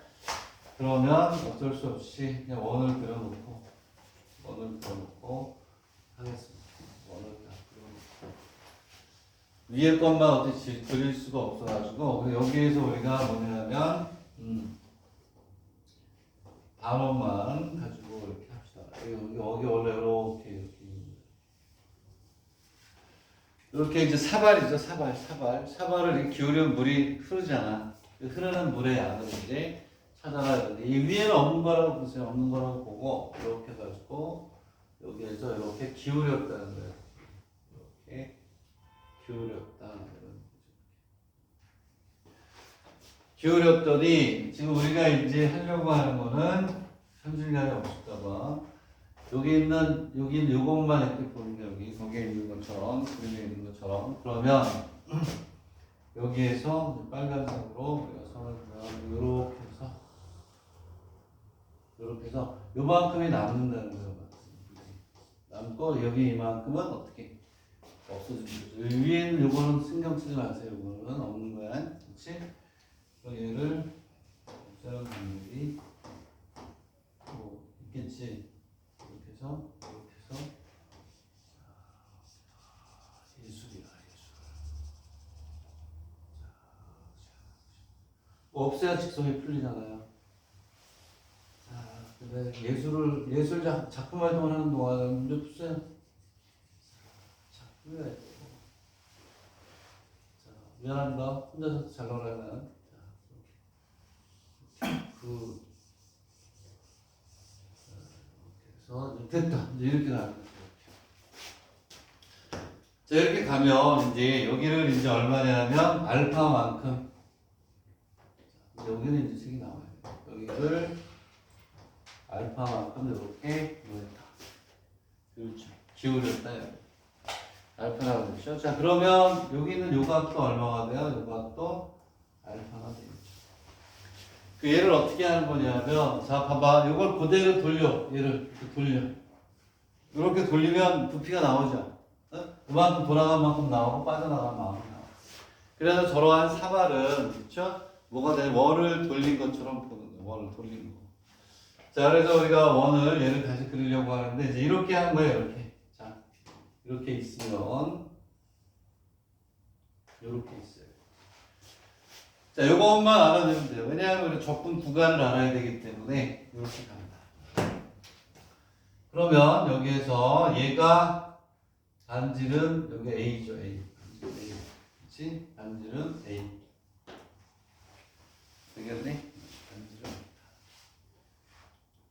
그러면 어쩔 수 없이 그냥 원을 그려놓고 하겠습니다. 원을 다 그려놓고 위에 것만 어떻게 그릴 수가 없어가지고 여기에서 우리가 뭐냐면 단원만 가지고 이렇게 합시다. 여기 원래 이렇게 이제 사발이죠. 사발을 이렇게 기울이면 물이 흐르잖아. 흐르는 물의 양을 이제 찾아가야 되는데 이 위에는 없는 거라고 보세요. 없는 거라고 보고 이렇게 해가지고 여기에서 이렇게 기울였다는 거예요. 이렇게 기울였다. 기울였더니 지금 우리가 이제 하려고 하는 거는 현실감이 없을까봐 여기는 요것만 이렇게 보는 게 거기에 있는 것처럼 그림에 있는 것처럼 그러면 여기에서 빨간색으로 우리가 선을 그으면 이렇게 해서 요만큼이 남는다는 거예요. 남고 여기 이만큼은 어떻게 없어집니다. 위에는 요거는 신경 쓰지 마세요. 요거는 없는 거야. 그렇지? 얘를 없애는 방법이 있겠지. 이렇게 해서 예술이야, 예술. 없애야 직성이 풀리잖아요. 근데 예술 작품 활동을 하는 동안에 문제 푸세요. 작품이야 이거. 자, 미안합니다. 혼자서 잘 놀아요. 그래서 됐다. 이제 이렇게 가는 거죠. 자 이렇게 가면 이제 여기를 이제 얼마냐면 알파만큼. 여기는 이제 색이 나와요. 여기를 알파만큼 이렇게 놓았다. 그렇죠. 기울였다. 알파라고 그랬죠. 자 그러면 여기는 요 값도 얼마가 돼요? 요 값도 알파가 되죠. 그 얘를 어떻게 하는 거냐면 자 봐봐. 요걸 그대로 돌려. 얘를 돌려. 이렇게 돌리면 부피가 나오죠. 그만큼 돌아간 만큼 나오고 빠져나간 만큼 나오고. 그래서 저러한 사발은 그렇죠? 뭐가 돼? 원을 돌린 것처럼 보는 거. 원을 돌린 거. 자, 그래서 우리가 원을 얘를 다시 그리려고 하는데 이제 이렇게 한 거예요. 이렇게. 자, 이렇게 있으면 이렇게 있어요. 자, 요것만 알아내면 돼요. 왜냐하면 우리 접근 구간을 알아야 되기 때문에 이렇게 갑니다. 그러면 여기에서 얘가 반질은 여기 A죠. A. 그렇지? 반질은 A. 되겠네?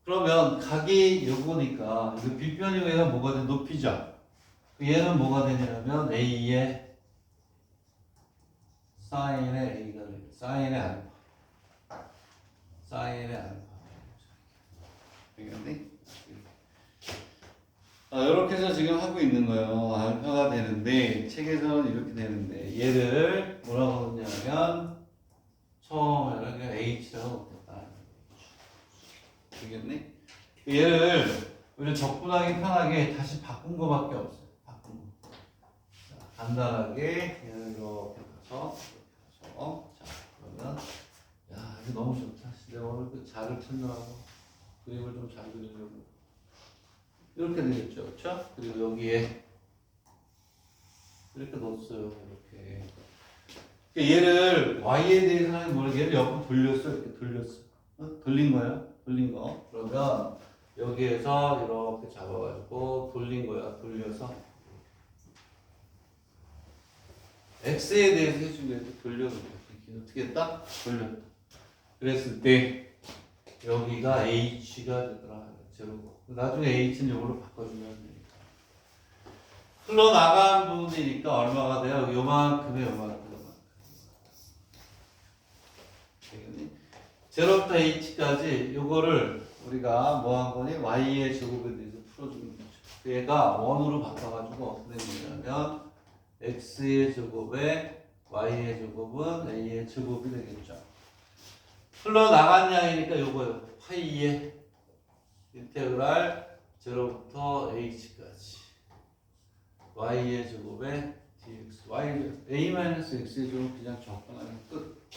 그러면 각이 요거니까 이거 빗변이고 얘가 뭐가 돼? 높이죠? 얘는 뭐가 되냐면 A의 사인의 A가 돼요. 사인의 알파. 사인의 알파. 되겠네? 이렇게 해서 지금 하고 있는 거예요. 알파가 되는데 책에서는 이렇게 되는데 얘를 뭐라고 하냐면 처음에는 그냥 H라고 되겠네? 얘를 우리 적분하기 편하게 다시 바꾼 거밖에 없어요. 바꾼 거. 자, 간단하게 얘를 이렇게 가서 자, 그러면 야, 이거 너무 좋다. 내가 오늘 그 자를 찾느라고 그림을 좀 잘 그리려고 이렇게 되겠죠, 그렇죠? 그리고 여기에 이렇게 넣었어요, 이렇게. 그러니까 얘를 y에 대해서는 모르게 얘를 옆으로 돌렸어, 이렇게 돌렸어. 돌린 거야, 돌린 거. 그러면 여기에서 이렇게 잡아가지고 돌린 거야, 돌려서. x에 대해서 해준 거야, 돌려서. 어떻게 했다? 돌렸다. 그랬을 때 여기가 h가 되더라, 제로고. 나중에 h는 이걸로 바꿔주면 되니까. 흘러나간 부분이니까 얼마가 돼요? 요만큼에. 되겠니? 제로부터 h까지 요거를 우리가 뭐 한 거니? y의 제곱에 대해서 풀어주는 거죠. 얘가 원으로 바꿔가지고 어떻게 되냐면 x의 제곱에 y의 제곱은 a의 제곱이 되겠죠. 흘러나간 양이니까 요거요. 파이의 인테그랄 제로부터 h까지 y의 제곱에 dx, a-x의 제곱 그냥 적분하면 끝.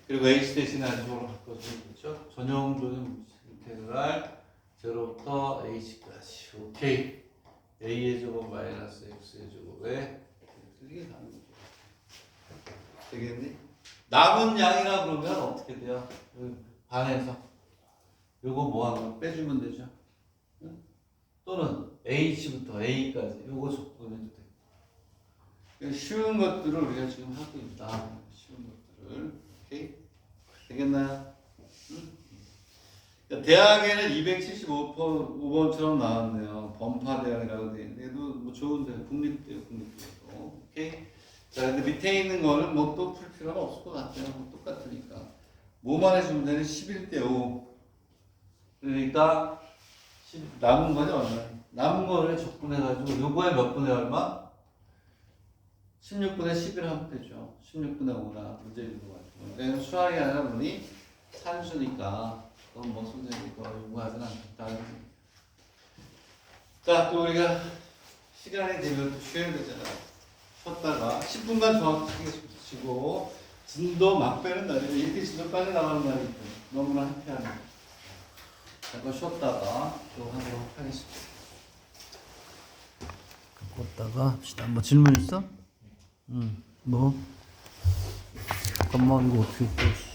그리고 h 대신에 안쪽으로 바꿔주면 되죠. 전형적인 인테그랄 제로부터 h까지. 오케이. a의 제곱 마이너스 x의 제곱에 이게 다는 거죠. 되겠니? 남은 양이라 그러면 어떻게 돼요? 반에서 요거 뭐 하면 빼주면 되죠. 또는 h부터 a까지 요거 적분해도 돼. 쉬운 것들을 우리가 지금 하고 있다. 쉬운 것들을. 오케이? 되겠나요? 그러니까 대학에는 275번처럼 나왔네요. 범파 대학이라고 돼 있는데, 얘도 뭐 좋은데, 국립대요, 국립대도. 오케이? 자, 근데 밑에 있는 거는 뭐 또 풀 필요가 없을 것 같아요. 뭐 똑같으니까. 뭐만 해주면 되는 11대 5. 그러니까, 남은 거는 얼마? 남은 거를 적분해가지고, 요거에 몇 분의 얼마? 16분의 11 하면 되죠. 16분의 5나 문제 있는 거 같아요. 그러니까 수학이 아니라 보니 산수니까 그건 뭐 선생님이 거 요구하진 않겠다. 자, 또 우리가 시간이 되면 또 쉬어야 되잖아요. 쉬었다가 10분간 정확하게 쉬고 진도 막 빼는 날이에요. 이렇게 진도 빨리 나가는 날이 있고 너무나 해피하네요. 잠깐 쉬었다가 또 하도록 하겠습니다. 걷다가 합시다. 뭐 질문 있어? 뭐? 잠깐만 이거 어떻게 또